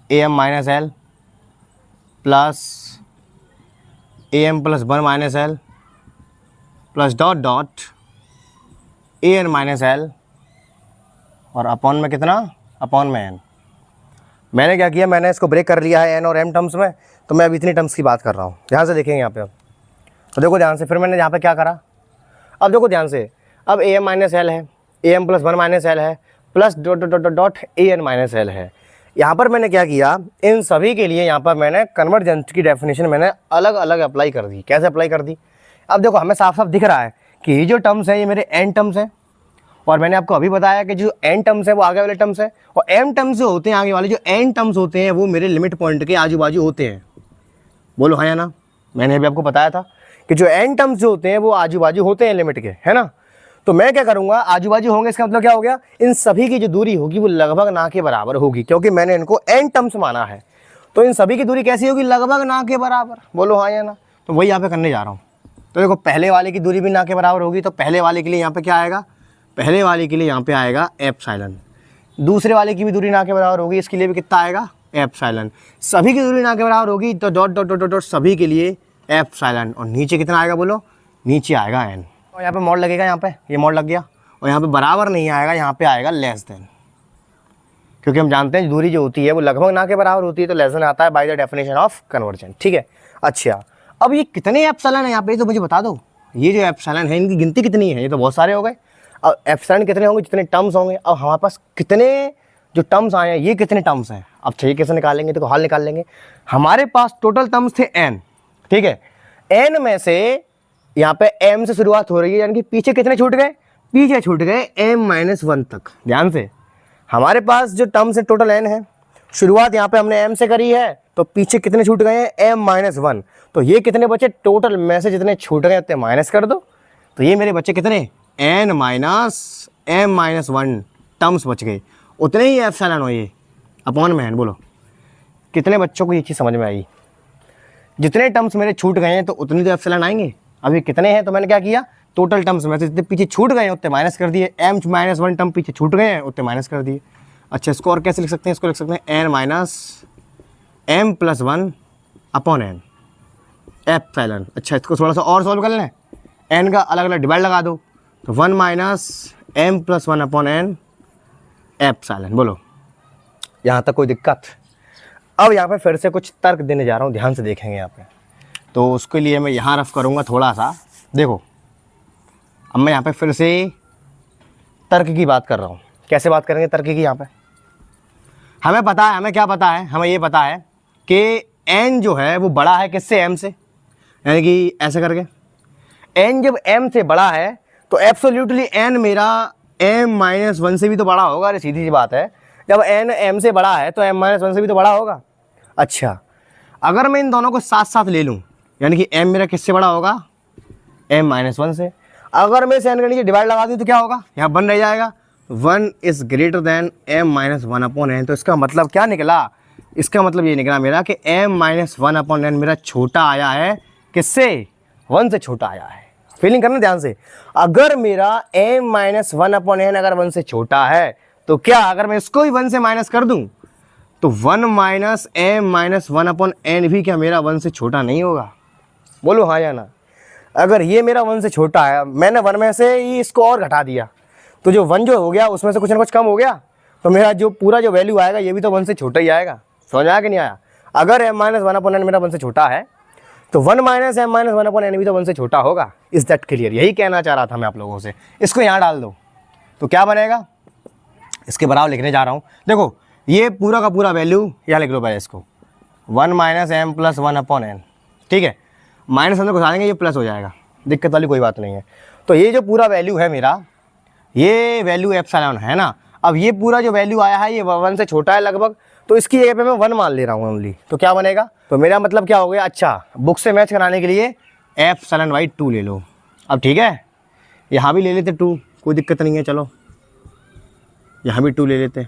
am - l plus am + 1 - l plus dot dot an - l और अपॉन में कितना? अपॉन में n। मैंने क्या किया, मैंने इसको ब्रेक कर लिया है n और m टर्म्स में। तो मैं अब इतनी टर्म्स की बात कर रहा हूँ, ध्यान से देखेंगे यहाँ पे। अब तो देखो ध्यान से, फिर मैंने यहाँ पे क्या करा, अब देखो ध्यान से। अब am - l है, am + 1 - l है, plus dot dot dot dot an - l है। यहाँ पर मैंने क्या किया, इन सभी के लिए यहाँ पर मैंने कन्वर्जेंस की डेफिनेशन मैंने अलग अलग अप्लाई कर दी। कैसे अप्लाई कर दी? अब देखो हमें साफ साफ दिख रहा है कि ये जो टर्म्स हैं ये मेरे n टर्म्स हैं, और मैंने आपको अभी बताया कि जो n टर्म्स है वो आगे वाले टर्म्स है, और m टर्म्स जो होते हैं आगे वाले, जो n टर्म्स होते हैं वो मेरे लिमिट पॉइंट के आजू बाजू होते हैं। बोलो हाँ या ना? मैंने अभी आपको बताया था कि जो n टर्म्स जो होते हैं वो आजू बाजू होते हैं लिमिट के, है ना। तो मैं क्या करूँगा, आजू बाजू होंगे, इसका मतलब क्या हो गया, इन सभी की जो दूरी होगी वो लगभग ना के बराबर होगी, क्योंकि मैंने इनको n टर्म्स माना है। तो इन सभी की दूरी कैसी होगी? लगभग ना के बराबर। बोलो हाँ या ना? तो वही यहाँ पे करने जा रहा हूँ। तो देखो पहले वाले की दूरी भी ना के बराबर होगी, तो पहले वाले के लिए यहाँ पे क्या आएगा? पहले वाले के लिए यहाँ पे आएगा एप्सिलॉन। दूसरे वाले की भी दूरी ना के बराबर होगी, इसके लिए भी कितना आएगा? एप्सिलॉन। सभी की दूरी ना के बराबर होगी तो डॉट डॉट डॉट डॉट सभी के लिए एप्सिलॉन। और नीचे कितना आएगा? बोलो नीचे आएगा n। और यहाँ पे मॉड लगेगा, यहाँ पे ये मॉड लग गया, और यहाँ पे बराबर नहीं आएगा, यहाँ पे आएगा लेस देन, क्योंकि हम जानते हैं दूरी जो होती है वो लगभग ना के बराबर होती है, तो लेस देन आता है by the definition of conversion, ठीक है। अच्छा, अब ये कितने एप्सिलॉन है यहाँ पे, तो मुझे बता दो। ये जो एप्सिलॉन है इनकी गिनती कितनी है? ये तो बहुत सारे हो गए। अब एप्सिलॉन कितने होंगे? जितने टर्म्स होंगे। अब हमारे पास कितने जो टर्म्स आए हैं, ये कितने टर्म्स हैं? अब चाहिए कैसे निकालेंगे? तो हल निकाल लेंगे। हमारे पास टोटल टर्म्स थे n, ठीक है। n में से यहाँ पे m से शुरुआत हो रही है, यानी कि पीछे कितने छूट गए? पीछे छूट गए m - 1 तक। ध्यान से, हमारे पास जो टर्म्स है टोटल n है, शुरुआत यहाँ पे हमने m से करी है, तो पीछे कितने छूट गए हैं? m - 1। तो ये कितने बचे? टोटल में से जितने छूट गए उतने माइनस कर दो, तो ये मेरे बच्चे कितने? n - m - 1 टर्म्स बच गए। उतने ही एप्सिलॉन हो ये अपॉन में n। बोलो कितने बच्चों को ये चीज़ समझ में आई? जितने टर्म्स मेरे छूट गए हैं तो उतने तो एप्सिलॉन आएंगे। अभी कितने हैं? तो मैंने क्या किया, टोटल टर्म्स में से जितने पीछे छूट गए हैं उतने माइनस कर दिए। m - 1 टर्म पीछे छूट गए हैं उतने माइनस कर दिए। अच्छा, इसको और कैसे लिख सकते हैं? इसको लिख सकते हैं n - m + 1 upon n epsilon. अच्छा, इसको थोड़ा सा और सॉल्व कर लें, n का अलग अलग डिवाइड लगा दो, तो 1 - m + 1 अपॉन n एप्सिलॉन। बोलो यहाँ तक कोई दिक्कत? अब यहाँ पे फिर से कुछ तर्क देने जा रहा हूँ, ध्यान से देखेंगे यहाँ पे। तो उसके लिए मैं यहाँ रफ करूँगा थोड़ा सा। देखो अब मैं यहाँ पे फिर से तर्क की बात कर रहा हूँ। कैसे बात करेंगे तर्क की? यहाँ पे हमें पता है, हमें क्या पता है, हमें ये पता है कि n जो है वो बड़ा है किससे, m से, यानी कि ऐसे करके n जब m से बड़ा है तो एब्सोल्युटली n मेरा m-1 से भी तो बड़ा होगा। अरे सीधी सी बात है, जब n m से बड़ा है तो m-1 से भी तो बड़ा होगा। अच्छा, अगर मैं इन दोनों को साथ साथ ले लूँ, यानी कि m मेरा किससे बड़ा होगा, m-1 से। अगर मैं इसे n के नीचे डिवाइड लगा दूँ तो क्या होगा, यहाँ 1 रह जाएगा। 1 इज़ ग्रेटर देन m-1/n। तो इसका मतलब क्या निकला, इसका मतलब ये निकला मेरा कि m-1/n मेरा छोटा आया है किससे, 1 से छोटा आया है। फीलिंग करना ध्यान से, अगर मेरा m-1/n अगर 1 से छोटा है तो क्या, अगर मैं इसको ही 1 से माइनस कर दूं तो 1 - m-1/n भी क्या मेरा 1 से छोटा नहीं होगा? बोलो हाँ या ना। अगर ये मेरा 1 से छोटा है, मैंने 1 में से ही इसको और घटा दिया, तो जो 1 जो हो गया उसमें से कुछ ना कुछ कम हो गया, तो मेरा जो पूरा जो वैल्यू आएगा ये भी तो 1 से छोटा ही आएगा। समझ आया कि नहीं आया? अगर m-1/n मेरा 1 से छोटा है तो 1 - m-1/n भी तो 1 से छोटा होगा। Is that clear? यही कहना चाह रहा था मैं आप लोगों से। इसको यहाँ डाल दो तो क्या बनेगा, इसके बराबर लिखने जा रहा हूँ। देखो ये पूरा का पूरा वैल्यू यहाँ लिख लो पहले इसको, 1 - m + 1/n, ठीक है। माइनस अंदर घुसा देंगे, ये प्लस हो जाएगा, दिक्कत वाली कोई बात नहीं है। तो ये जो पूरा वैल्यू है मेरा, ये वैल्यू एप्सिलॉन है ना। अब ये पूरा जो वैल्यू आया है ये 1 से छोटा है लगभग, तो इसकी जगह पे मैं 1 मान ले रहा हूँ ओनली। तो क्या बनेगा, तो मेरा मतलब क्या हो गया, अच्छा बुक से मैच कराने के लिए ε/2 ले लो। अब ठीक है, यहाँ भी ले लेते 2, कोई दिक्कत नहीं है, चलो यहाँ भी 2 ले लेते।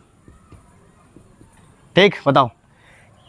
ठीक, बताओ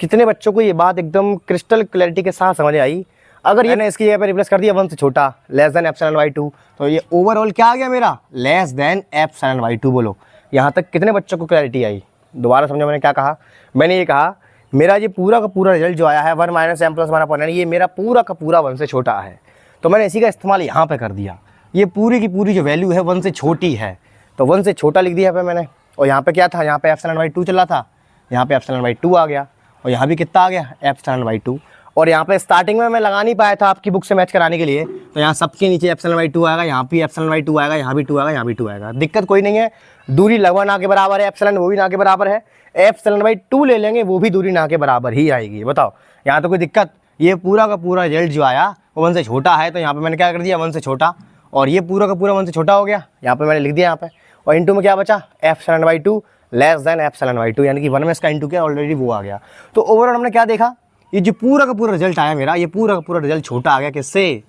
कितने बच्चों को ये बात एकदम क्रिस्टल क्लैरिटी के साथ समझ आई? अगर ये इसकी जगह पे रिप्लेस कर दिया 1 से छोटा, लेस देन ε/2, तो ये ओवरऑल क्या आ गया मेरा, लेस देन ε/2। बोलो यहाँ तक कितने बच्चों को क्लैरिटी आई? दोबारा समझो मैंने क्या कहा। मैंने ये कहा मेरा ये पूरा का पूरा रिजल्ट जो आया है 1 - m + 1/n, ये मेरा पूरा का पूरा 1 से छोटा है, तो मैंने इसी का इस्तेमाल यहाँ पे कर दिया। ये पूरी की पूरी जो वैल्यू है 1 से छोटी है, तो 1 से छोटा लिख दिया पे मैंने। और यहाँ पे क्या था, यहाँ पे ε/2 चला था, यहाँ पे ε/2 आ गया, और यहाँ भी कितना आ गया, ε/2। और यहाँ पे स्टार्टिंग में मैं लगा नहीं पाया था आपकी बुक से मैच कराने के लिए, तो यहाँ सबके नीचे ε/2 आएगा, यहाँ भी ε/2 आएगा, यहाँ भी 2 आएगा, यहाँ भी 2 आएगा। दिक्कत कोई नहीं है, दूरी लगभग ना के बराबर है, एप्सिलॉन वो भी ना के बराबर है, ε/2 ले लेंगे वो भी दूरी ना के बराबर ही आएगी। बताओ यहाँ तो कोई दिक्कत? ये पूरा का पूरा रिजल्ट जो आया वो 1 से छोटा है, तो यहाँ पे मैंने क्या कर दिया, 1 से छोटा, और ये पूरा का पूरा 1 से छोटा हो गया, यहाँ पे मैंने लिख दिया यहाँ पे। और इंटू में क्या बचा, ε/2 लेस देन ε/2, यानी कि 1 में इसका इंटू क्या ऑलरेडी वो आ गया। तो ओवरऑल हमने क्या देखा, ये जो पूरा का पूरा रिजल्ट आया मेरा, ये पूरा का पूरा रिजल्ट छोटा आ गया किससे,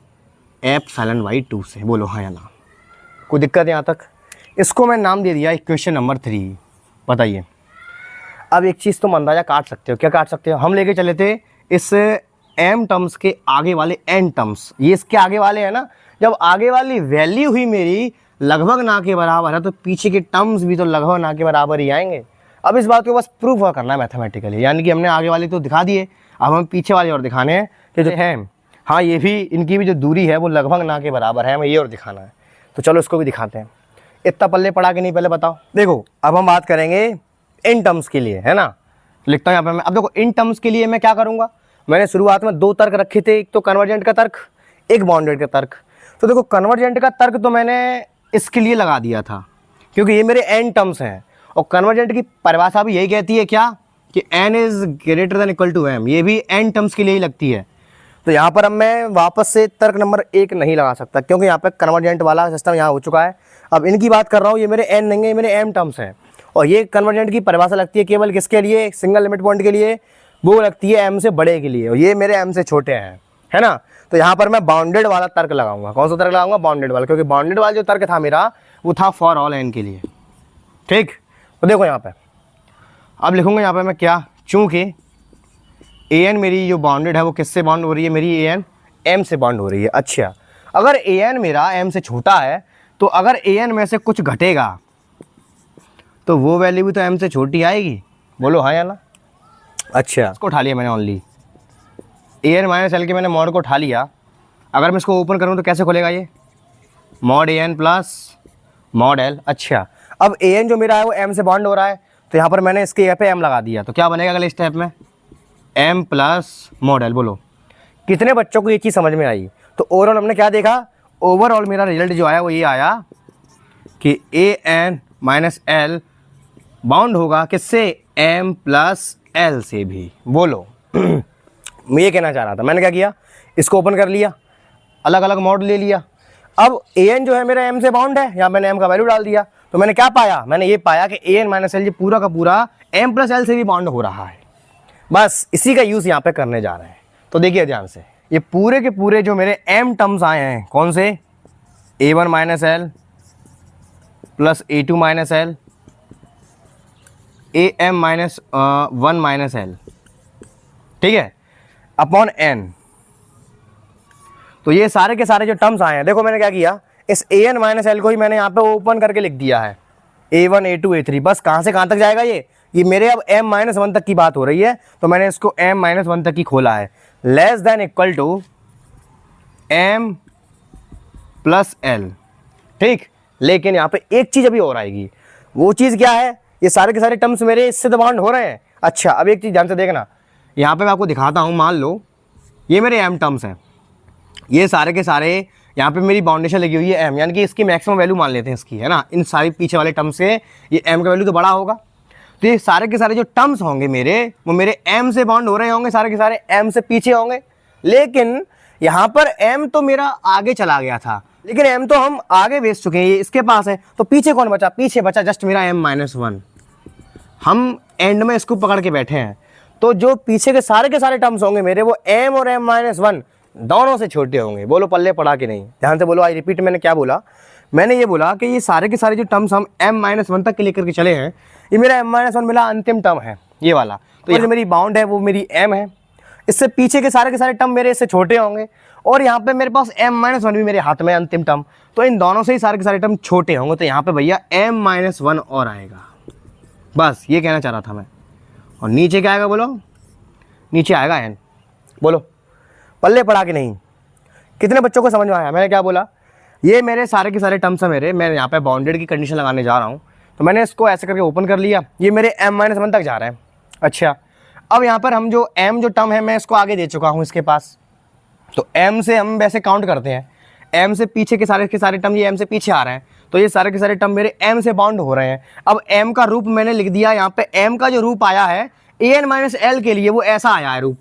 ε/2 से। बोलो हाँ या ना, कोई दिक्कत यहाँ तक? इसको मैं नाम दे दिया इक्वेशन नंबर 3। बताइए, अब एक चीज़ तुम अंदाज़ा काट सकते हो, क्या काट सकते हो? हम लेके चले थे इस m टर्म्स के आगे वाले n टर्म्स, ये इसके आगे वाले हैं ना। जब आगे वाली वैल्यू हुई मेरी लगभग ना के बराबर है, तो पीछे के टर्म्स भी तो लगभग ना के बराबर ही आएंगे। अब इस बात को बस प्रूफ करना है मैथमेटिकली, यानी कि हमने आगे वाले तो दिखा दिए, अब हम पीछे वाले और दिखाने हैं कि जो है, हाँ ये भी, इनकी भी जो दूरी है वो लगभग ना के बराबर है, हमें ये और दिखाना है। तो चलो इसको भी दिखाते हैं। इतना पल्ले पड़ा कि नहीं पहले बताओ। देखो अब हम बात करेंगे इन टर्म्स के लिए, है ना। तो लिखता हूँ यहाँ पे मैं। अब देखो इन टर्म्स के लिए मैं क्या करूँगा, मैंने शुरुआत में 2 तर्क रखे थे, एक तो कन्वर्जेंट का तर्क, एक बाउंडेड का तर्क। तो देखो कन्वर्जेंट का तर्क तो मैंने इसके लिए लगा दिया था क्योंकि ये मेरे n टर्म्स हैं, और कन्वर्जेंट की परिभाषा भी यही कहती है क्या, कि n is greater than equal to m, ये भी n टर्म्स के लिए ही लगती है। तो यहाँ पर अब मैं वापस से तर्क नंबर 1 नहीं लगा सकता, क्योंकि यहाँ पे कन्वर्जेंट वाला सिस्टम यहाँ हो चुका है। अब इनकी बात कर रहा हूँ, ये मेरे n नहीं है, मेरे m टर्म्स हैं, और ये कन्वर्जेंट की परिभाषा लगती है केवल किसके लिए, सिंगल लिमिट पॉइंट के लिए, वो लगती है m से बड़े के लिए, और ये मेरे m से छोटे हैं, है ना। तो यहाँ पर मैं बाउंडेड वाला तर्क लगाऊंगा। कौन सा तर्क लगाऊंगा, बाउंडेड वाला, क्योंकि बाउंडेड वाला जो तर्क था मेरा वो था फॉर ऑल n के लिए। ठीक, तो देखो यहाँ पे अब लिखूंगा यहाँ पे मैं क्या, चूँकि an मेरी जो बाउंडेड है वो किससे बाउंड हो रही है, मेरी an m से बाउंड हो रही है। अच्छा, अगर an मेरा m से छोटा है, तो अगर an में से कुछ घटेगा तो वो वैल्यू भी तो m से छोटी आएगी। बोलो हाँ या ना। अच्छा, इसको उठा लिया मैंने ओनली, an माइनस एल के मैंने मॉड को उठा लिया। अगर मैं इसको ओपन करूँ तो कैसे खुलेगा ये, mod an plus mod l। अच्छा, अब an जो मेरा है वो m से बाउंड हो रहा है, तो यहाँ पर मैंने इसके यहाँ पे m लगा दिया, तो क्या बनेगा अगले स्टेप में, m प्लस मॉड l। बोलो कितने बच्चों को ये चीज़ समझ में आई? तो ओवरऑल हमने क्या देखा, ओवरऑल मेरा रिजल्ट जो आया वो ये आया कि an माइनस l बाउंड होगा किससे, m प्लस l से भी। बोलो मैं ये कहना चाह रहा था, मैंने क्या किया, इसको ओपन कर लिया, अलग अलग मॉड ले लिया। अब an जो है मेरा m से बाउंड है, यहाँ मैंने m का वैल्यू डाल दिया, तो मैंने क्या पाया, मैंने ये पाया कि an माइनस एल ये पूरा का पूरा m प्लस एल से भी बाउंड हो रहा है। बस इसी का यूज़ यहाँ पे करने जा रहे हैं। तो देखिए ध्यान से, ये पूरे के पूरे जो मेरे m टर्म्स आए हैं, कौन से, a1 minus L plus a2 minus L, am minus 1 minus L, ठीक है, अपॉन n। तो ये सारे के सारे जो टर्म्स आए हैं, देखो मैंने क्या किया, इस an माइनस एल को ही मैंने यहाँ पे ओपन करके लिख दिया है, a1 a2 a3। बस कहाँ से कहाँ तक जाएगा ये मेरे अब m माइनस 1 तक की बात हो रही है, तो मैंने इसको m माइनस 1 तक की खोला है, less than equal to m plus l, ठीक। लेकिन यहाँ पे एक चीज़ अभी और आएगी, वो चीज़ क्या है, ये सारे के सारे टर्म्स मेरे इससे तो बाउंड हो रहे हैं। अच्छा, अब एक चीज़ ध्यान से देखना, यहाँ पे मैं आपको दिखाता हूँ, मान लो ये मेरे m टर्म्स हैं, ये सारे के सारे यहाँ पे मेरी बाउंडेशन लगी हुई है m, यानी कि इसकी मैक्सिमम वैल्यू मान लेते हैं इसकी, है ना, इन सारी पीछे वाले टर्म से ये m का वैल्यू तो बड़ा होगा। तो ये सारे के सारे जो टर्म्स होंगे मेरे, वो मेरे m से बाउंड हो रहे होंगे, सारे के सारे m से पीछे होंगे। लेकिन यहाँ पर m तो मेरा आगे चला गया था, लेकिन m तो हम आगे भेज चुके हैं, ये इसके पास है, तो पीछे कौन बचा, पीछे बचा जस्ट मेरा m माइनस 1। हम एंड में इसको पकड़ के बैठे हैं, तो जो पीछे के सारे टर्म्स होंगे मेरे, वो m और m माइनस 1 दोनों से छोटे होंगे। बोलो पल्ले पड़ा कि नहीं, ध्यान से बोलो। आई रिपीट, मैंने क्या बोला, मैंने ये बोला कि ये सारे के सारे जो टर्म्स हम m माइनस 1 तक के लेकर के चले हैं, ये मेरा m माइनस 1 मिला अंतिम टर्म है ये वाला, तो ये जो मेरी बाउंड है वो मेरी m है, इससे पीछे के सारे टर्म मेरे इससे छोटे होंगे, और यहाँ पे मेरे पास m माइनस 1 भी मेरे हाथ में अंतिम टर्म, तो इन दोनों से ही सारे के सारे टर्म छोटे होंगे, तो यहाँ पे भैया m माइनस 1 और आएगा। बस ये कहना चाह रहा था मैं। और नीचे क्या आएगा, बोलो, नीचे आएगा n। बोलो पल्ले पड़ा कि नहीं, कितने बच्चों को समझ में आया मैंने क्या बोला। ये मेरे सारे के सारे टर्म्स हैं मेरे, मैं यहाँ पे बाउंडेड की कंडीशन लगाने जा रहा हूँ, तो मैंने इसको ऐसे करके ओपन कर लिया, ये मेरे m माइनस 1 तक जा रहा है। अच्छा, अब यहाँ पर हम जो m जो टर्म है मैं इसको आगे दे चुका हूँ इसके पास, तो m से हम वैसे काउंट करते हैं, m से पीछे के सारे टर्म ये m से पीछे आ रहे हैं, तो ये सारे के सारे टर्म मेरे m से बाउंड हो रहे हैं। अब m का रूप मैंने लिख दिया, यहाँ पे m का जो रूप आया है an माइनस l के लिए वो ऐसा आया है रूप,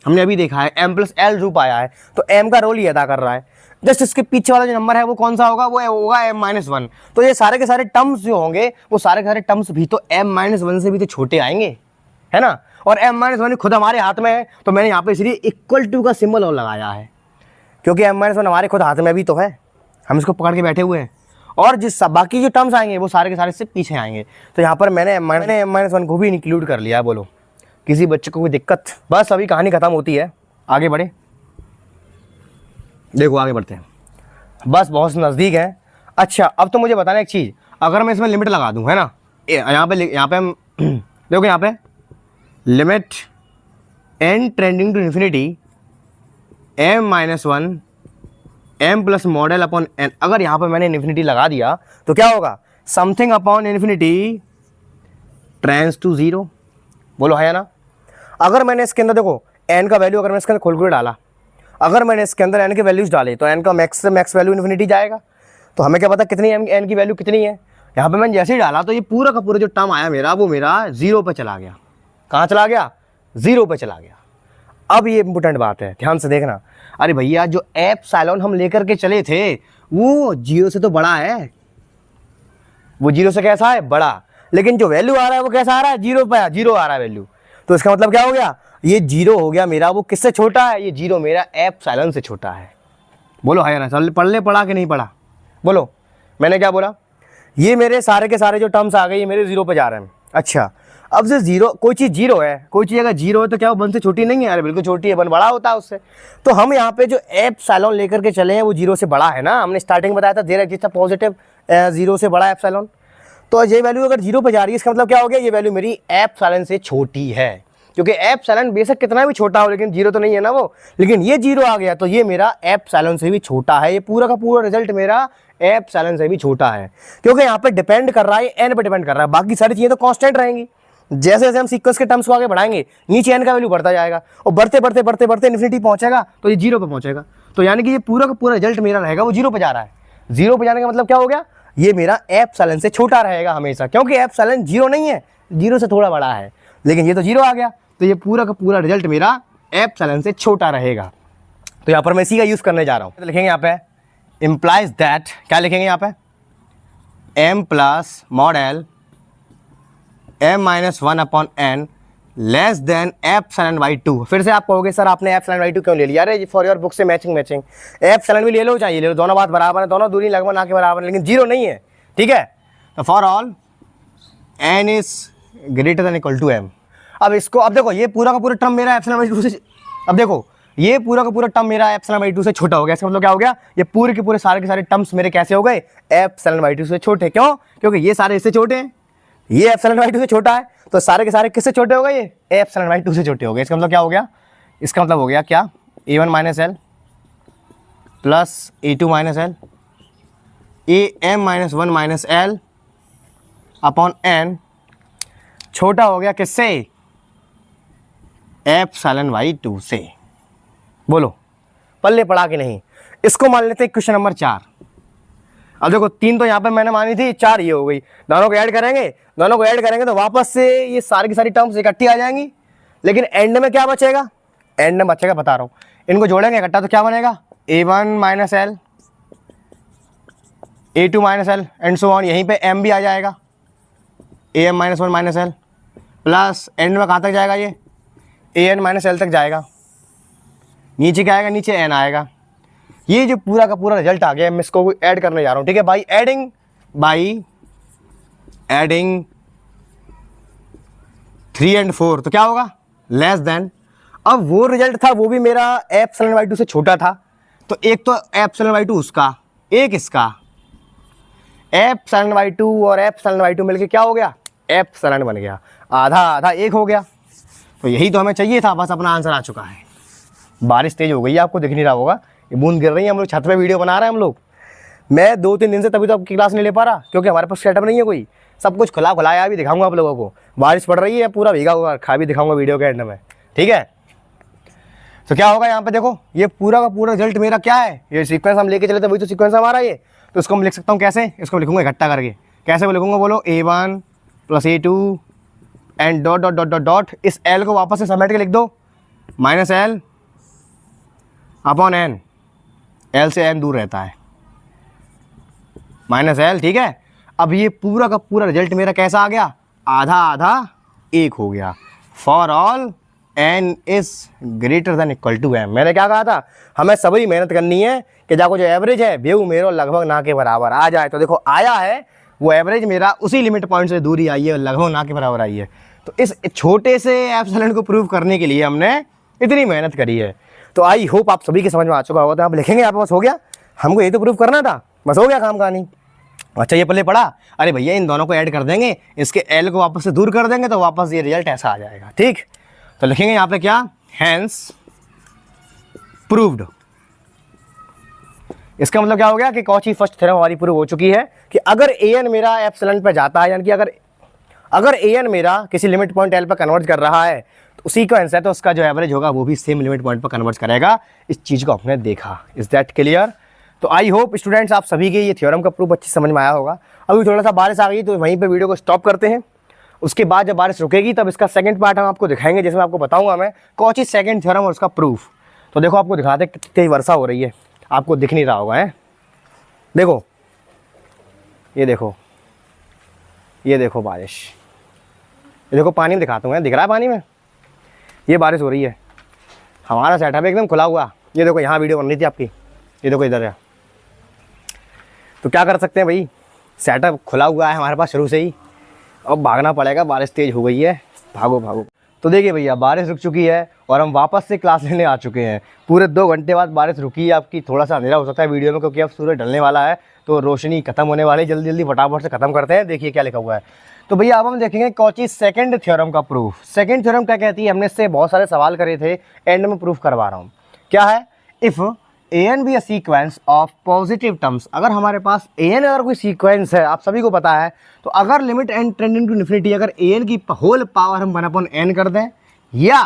हमने अभी देखा है m प्लस l रूप आया है, तो m का रोल ही अदा कर रहा है। जस्ट इसके पीछे वाला जो नंबर है वो कौन सा होगा, वो होगा m माइनस 1। तो ये सारे के सारे टर्म्स जो होंगे, वो सारे के सारे टर्म्स भी तो m माइनस 1 से भी तो छोटे आएंगे, है ना। और m माइनस 1 खुद हमारे हाथ में है, तो मैंने यहाँ पे इसलिए इक्वल टू का सिंबल और लगाया है, क्योंकि m माइनस 1 हमारे खुद हाथ में भी तो है, हम इसको पकड़ के बैठे हुए हैं, और जिस बाकी जो टर्म्स आएंगे वो सारे के सारे से पीछे आएंगे। तो यहाँ पर मैंने m माइनस 1 को भी इंक्लूड कर लिया। बोलो किसी बच्चे को कोई दिक्कत। बस अभी कहानी खत्म होती है, आगे बढ़े, देखो आगे बढ़ते हैं, बस बहुत नज़दीक है। अच्छा, अब तो मुझे बताना एक चीज़, अगर मैं इसमें लिमिट लगा दूं, है ना, यहाँ पे हम देखो यहाँ पे limit n trending to infinity m minus 1 m plus model upon n, अगर यहाँ पे मैंने इन्फिनिटी लगा दिया तो क्या होगा, something upon infinity trends to 0। बोलो है ना। अगर मैंने इसके अंदर देखो n का वैल्यू अगर मैं इसके अंदर खोल कर डाला, अगर मैंने इसके अंदर n के वैल्यूज डाले, तो n का मैक्स से मैक्स वैल्यू इन्फिनिटी जाएगा। तो हमें क्या पता कितनी n की वैल्यू कितनी है। यहाँ पे मैंने जैसे ही डाला तो ये पूरा का पूरा जो टर्म आया मेरा, वो मेरा 0 पे चला गया। कहाँ चला गया, 0 पे चला गया। अब ये इंपॉर्टेंट बात है, ध्यान से देखना। अरे भैया जो एप्सिलॉन हम लेकर के चले थे वो 0 से तो बड़ा है, वो 0 से कैसा है, बड़ा। लेकिन जो वैल्यू आ रहा है वो कैसा आ रहा है, 0 पे, 0 आ रहा है वैल्यू। तो इसका मतलब क्या हो गया, ये 0 हो गया मेरा, वो किससे छोटा है, ये 0 मेरा एप्सिलॉन से छोटा है। बोलो है ना, चल पढ़ ले, पढ़ा कि नहीं पढ़ा। बोलो मैंने क्या बोला, ये मेरे सारे के सारे जो टर्म्स आ गए ये मेरे 0 पे जा रहे हैं। अच्छा, अब से 0, कोई चीज़ 0 है, कोई चीज़ अगर 0 है तो क्या वो 1 से छोटी नहीं है, अरे बिल्कुल छोटी है, 1 बड़ा होता है उससे। तो हम यहाँ पे जो एप्सिलॉन लेकर के चले हैं वो 0 से बड़ा है ना, हमने स्टार्टिंग बताया था देयर एग्जिस्ट अ पॉजिटिव 0 से बड़ा एप्सिलॉन। तो ये वैल्यू अगर 0 पे जा रही है, इसका मतलब क्या हो गया, ये वैल्यू मेरी एप्सिलॉन से छोटी है, क्योंकि एप्सिलॉन बेशक कितना भी छोटा हो लेकिन 0 तो नहीं है ना वो। लेकिन ये 0 आ गया तो ये मेरा एप्सिलॉन से भी छोटा है, ये पूरा का पूरा रिजल्ट मेरा एप्सिलॉन से भी छोटा है, क्योंकि यहाँ पे डिपेंड कर रहा है, n पे डिपेंड कर रहा है, बाकी सारी चीज़ें तो कांस्टेंट रहेंगी। जैसे जैसे हम सीक्वेंस के टर्म्स को आगे बढ़ाएंगे नीचे n का वैल्यू बढ़ता जाएगा, और बढ़ते बढ़ते बढ़ते बढ़ते इन्फिनिटी पहुंचेगा तो ये 0 पे पहुंचेगा। तो यानी कि ये पूरा का पूरा रिजल्ट मेरा रहेगा वो 0 पे जा रहा है। 0 पे जाने का मतलब क्या हो गया, ये मेरा एप्सिलॉन से छोटा रहेगा हमेशा, क्योंकि एप्सिलॉन 0 नहीं है, 0 से थोड़ा बड़ा है। लेकिन ये तो 0 आ गया, तो ये पूरा का पूरा रिजल्ट मेरा एप्सिलॉन से छोटा रहेगा। तो यहाँ पर मैं इसी का यूज़ करने जा रहा हूँ। तो लिखेंगे यहाँ पे इम्प्लाइज दैट, क्या लिखेंगे यहाँ पे, m plus model m-1/n less than epsilon. फिर से आप कहोगे सर आपने एप्सिलॉन/2 क्यों ले लिया? अरे फॉर योर बुक से मैचिंग एप्सिलॉन भी ले लो चाहे ले लो, दोनों बात बराबर है, दोनों दूरी लगभग ना के बराबर है, लेकिन 0 नहीं है, ठीक है। तो for all n is greater than equal to m। अब इसको, अब देखो ये पूरा का पूरा टर्म मेरा एप्सिलॉन/2 से, अब देखो ये पूरा का पूरा टर्म मेरा एप्सिलॉन/2 से छोटा हो गया। इसका मतलब क्या हो गया, ये पूरे के पूरे सारे के सारे टर्म्स मेरे कैसे हो गए, एप्सिलॉन/2 से छोटे। क्यों? क्योंकि ये सारे इससे छोटे हैं, ये एप्सिलॉन/2 से छोटा है, तो सारे के सारे किससे छोटे हो गए, ये एप्सिलॉन/2 से छोटे हो गए। इसका मतलब क्या हो गया, इसका मतलब हो गया क्या, a1 minus L plus a2 minus L am-1 minus L upon n छोटा हो गया किससे, एप्सिलॉन/2 से। बोलो पल्ले पड़ा कि नहीं? इसको मान लेते हैं क्वेश्चन नंबर 4। अब देखो 3 तो यहाँ पे मैंने मानी थी, 4 ये हो गई, दोनों को ऐड करेंगे तो वापस से ये सारी की सारी टर्म्स इकट्ठी आ जाएंगी, लेकिन एंड में क्या बचेगा, एंड में बचेगा बता रहा हूँ, इनको जोड़ेंगे इकट्ठा तो क्या बनेगा, a1 minus L a2 minus L and so on, यहीं पे m भी आ जाएगा, am-1 minus L plus and में कहाँ तक जाएगा, ये an माइनस एल तक जाएगा, नीचे क्या आएगा, नीचे n आएगा। ये जो पूरा का पूरा रिजल्ट आ गया, मैं इसको ऐड करने जा रहा हूँ, ठीक है। बाई एडिंग 3 और 4 तो क्या होगा, लेस देन। अब वो रिजल्ट था वो भी मेरा एप्सिलॉन/2 से छोटा था, तो एक तो एप्सिलॉन/2 उसका, एक इसका, एप्सिलॉन/2 और एप्सिलॉन/2 मिलके क्या हो गया, एप्सिलॉन बन गया, आधा आधा एक हो गया। तो यही तो हमें चाहिए था, बस अपना आंसर आ चुका है। बारिश तेज हो गई है, आपको दिख नहीं रहा होगा, ये बूंद गिर रही है, हम लोग छत पे वीडियो बना रहे हैं हम लोग। मैं 2-3 दिन से तभी तो आपकी क्लास नहीं ले पा रहा, क्योंकि हमारे पास सेटअप नहीं है कोई, सब कुछ खुलाया भी दिखाऊंगा आप लोगों को। बारिश पड़ रही है, पूरा भीगा हुआ खा भी दिखाऊंगा वीडियो के एंड में, ठीक है। तो क्या होगा यहाँ पे देखो, ये पूरा का पूरा रिजल्ट मेरा क्या है, ये सीक्वेंस हम लेके चले थे, वही तो सीक्वेंस हमारा ये। तो इसको मैं लिख सकता हूँ कैसे, इसको लिखूंगा इकट्ठा करके, कैसे लिखूंगा बोलो, a1 plus a2 and dot dot dot dot dot, इस l को वापस से समेट के लिख दो, minus L upon n, l से n दूर रहता है, माइनस एल, ठीक है। अब ये पूरा का पूरा रिजल्ट मेरा कैसा आ गया, आधा आधा एक हो गया। For all n is greater than equal to m। मैंने क्या कहा था, हमें सभी मेहनत करनी है कि जाको जो एवरेज है व्यू मेरा लगभग ना के बराबर आ जाए। तो देखो आया है, वो एवरेज मेरा उसी लिमिट पॉइंट से दूरी आई है, लगभग ना के बराबर आई है। तो इस छोटे से एप्सिलॉन को प्रूव करने के लिए हमने इतनी मेहनत करी है। तो आई होप आप सभी के समझ में आ चुका होगा। तो आप लिखेंगे आप बस हो गया, हमको ये तो प्रूव करना था, बस हो गया काम कहानी। अच्छा ये पल्ले पड़ा, अरे भैया इन दोनों को ऐड कर देंगे, इसके एल को वापस से दूर कर देंगे तो वापस ये रिजल्ट ऐसा आ जाएगा, ठीक। तो लिखेंगे यहाँ पे क्या, हैंस प्रूव्ड। इसका मतलब क्या हो गया कि कॉची फर्स्ट थ्योरम हमारी प्रूव हो चुकी है कि अगर an मेरा एप्सिलॉन पे जाता है, यानी कि अगर an मेरा किसी लिमिट पॉइंट l पर कन्वर्ट कर रहा है तो उसी का आंसर, तो उसका जो एवरेज होगा वो भी सेम लिमिट पॉइंट पर कन्वर्ट करेगा। इस चीज़ को हमने देखा। Is that clear? तो आई होप स्टूडेंट्स आप सभी के ये थ्योरम का प्रूफ अच्छी समझ में आया होगा। अभी थोड़ा सा बारिश आ गई तो वहीं पे वीडियो को स्टॉप करते हैं, उसके बाद जब बारिश रुकेगी तब इसका सेकंड पार्ट हम आपको दिखाएंगे, जिसमें आपको बताऊंगा मैं कौची सेकंड थ्योरम और उसका प्रूफ। तो देखो आपको दिखाते हैं कितनी तेज वर्षा हो रही है, आपको दिख नहीं रहा होगा है। देखो ये देखो बारिश, ये देखो पानी में दिखाता हूँ, दिख रहा है पानी में, ये बारिश हो रही है। हमारा सेटअप एकदम खुला हुआ, ये देखो यहाँ वीडियो बन रही थी आपकी, ये देखो इधर है। तो क्या कर सकते हैं भाई, सेटअप खुला हुआ है हमारे पास शुरू से ही, अब भागना पड़ेगा, बारिश तेज़ हो गई है, भागो भागो। तो देखिए भैया बारिश रुक चुकी है और हम वापस से क्लास लेने आ चुके हैं। पूरे 2 घंटे बाद बारिश रुकी है आपकी। थोड़ा सा अंधेरा हो सकता है वीडियो में क्योंकि अब सूरज ढलने वाला है, तो रोशनी खत्म होने वाली, जल्दी जल्दी फटाफट से खत्म करते हैं। देखिए क्या लिखा हुआ है। तो भैया अब हम देखेंगे कौची सेकंड थ्योरम का प्रूफ। सेकंड थ्योरम क्या कहती है, हमने इससे बहुत सारे सवाल करे थे, एंड में प्रूफ करवा रहा हूँ। क्या है, इफ़ an भी a sequence of positive terms, अगर हमारे पास an अगर कोई सीक्वेंस है, आप सभी को पता है, तो अगर limit n tending to infinity, अगर an की होल पावर हम 1/n कर दें, या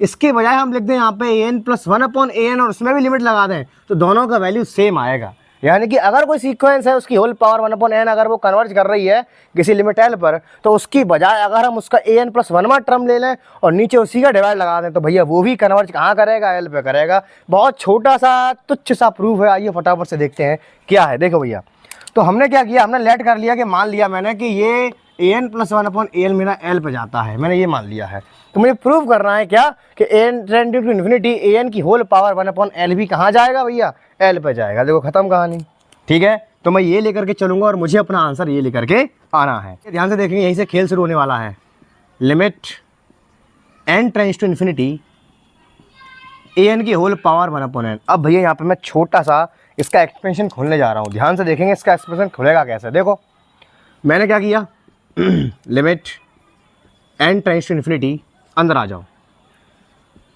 इसके बजाय हम लिख दें यहाँ पे an + 1/an और उसमें भी लिमिट लगा दें, तो दोनों का वैल्यू सेम आएगा। यानी कि अगर कोई सीक्वेंस है उसकी होल पावर 1/n अगर वो कन्वर्ज कर रही है किसी लिमिट l पर, तो उसकी बजाय अगर हम उसका an+1वां टर्म ले लें और नीचे उसी का डिवाइड लगा दें, तो भैया वो भी कन्वर्ज कहाँ करेगा, l पे करेगा। बहुत छोटा सा तुच्छ सा प्रूफ है, आइए फटाफट से देखते हैं क्या है। देखो भैया, तो हमने क्या किया, हमने लेट कर लिया कि मान लिया मैंने कि ये an+1/l मेरा l पे जाता है, मैंने ये मान लिया है। तो मुझे प्रूव करना है क्या कि an tending to infinity an की होल पावर 1/l भी कहाँ जाएगा भैया, l पे जाएगा। देखो खत्म कहानी, ठीक है। तो मैं ये लेकर के चलूंगा और मुझे अपना आंसर ये लेकर के आना है। ध्यान से देखेंगे, यहीं से खेल शुरू होने वाला है। Limit n tends to infinity an की होल पावर 1/n। अब भैया यहाँ पे मैं छोटा सा इसका एक्सपेंशन खोलने जा रहा हूँ, ध्यान से देखेंगे इसका एक्सपेंशन खुलेगा कैसे। देखो मैंने क्या किया, limit n tends to infinity, अंदर आ जाओ,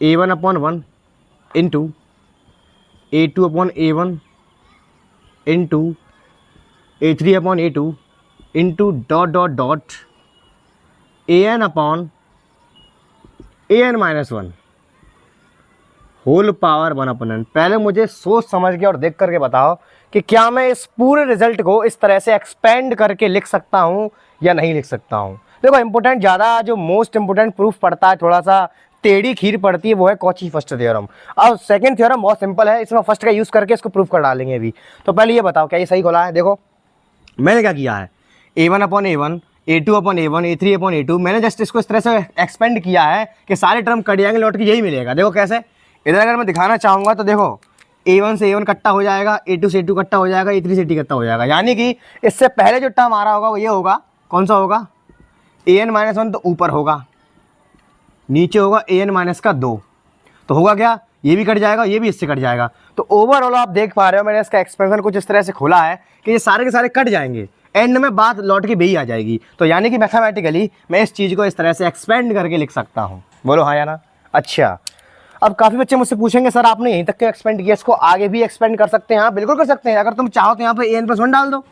a1/1 into a2/a1 into a3/a2 into dot dot dot an/an -1 whole power 1/n। पहले मुझे सोच समझ के और देख करके बताओ कि क्या मैं इस पूरे रिजल्ट को इस तरह से एक्सपेंड करके लिख सकता हूँ या नहीं लिख सकता हूँ। देखो इंपॉर्टेंट ज़्यादा जो मोस्ट इंपॉर्टेंट प्रूफ पड़ता है, थोड़ा सा टेढ़ी खीर पड़ती है, वो है कॉची फर्स्ट थ्योरम। अब सेकंड थ्योरम बहुत सिंपल है, इसमें फर्स्ट का यूज़ करके इसको प्रूफ कर डालेंगे अभी। तो पहले ये बताओ क्या ये सही खोला है। देखो मैंने क्या किया है, a1/a1 a2/a1 a3/a2, मैंने जस्ट इसको इस तरह से एक्सपेंड किया है कि सारे टर्म कट जाएंगे, लौट के यही मिलेगा। देखो कैसे, इधर अगर मैं दिखाना चाहूँगा तो देखो a1 से a1 कट्टा हो जाएगा, a2 से a2 कट्टा हो जाएगा, a3 से a3 कट्टा हो जाएगा। यानी कि इससे पहले जो टर्म आ रहा होगा वो ये होगा, कौन सा होगा, an-1 तो ऊपर होगा, नीचे होगा an-2, तो होगा क्या, ये भी कट जाएगा, ये भी इससे कट जाएगा। तो ओवरऑल आप देख पा रहे हो मैंने इसका एक्सपेंशन कुछ इस तरह से खोला है कि ये सारे के सारे कट जाएंगे, एंड में बात लौट के भी आ जाएगी। तो यानी कि मैथमेटिकली मैं इस चीज़ को इस तरह से एक्सपेंड करके लिख सकता हूँ। बोलो हाँ या ना। अच्छा, अब काफ़ी बच्चे मुझसे पूछेंगे सर आपने यहीं तक क्यों एक्सपेंड किया, इसको आगे भी एक्सपेंड कर सकते हैं। हाँ बिल्कुल कर सकते हैं, अगर तुम चाहो तो यहाँ पे an+1 डाल दो।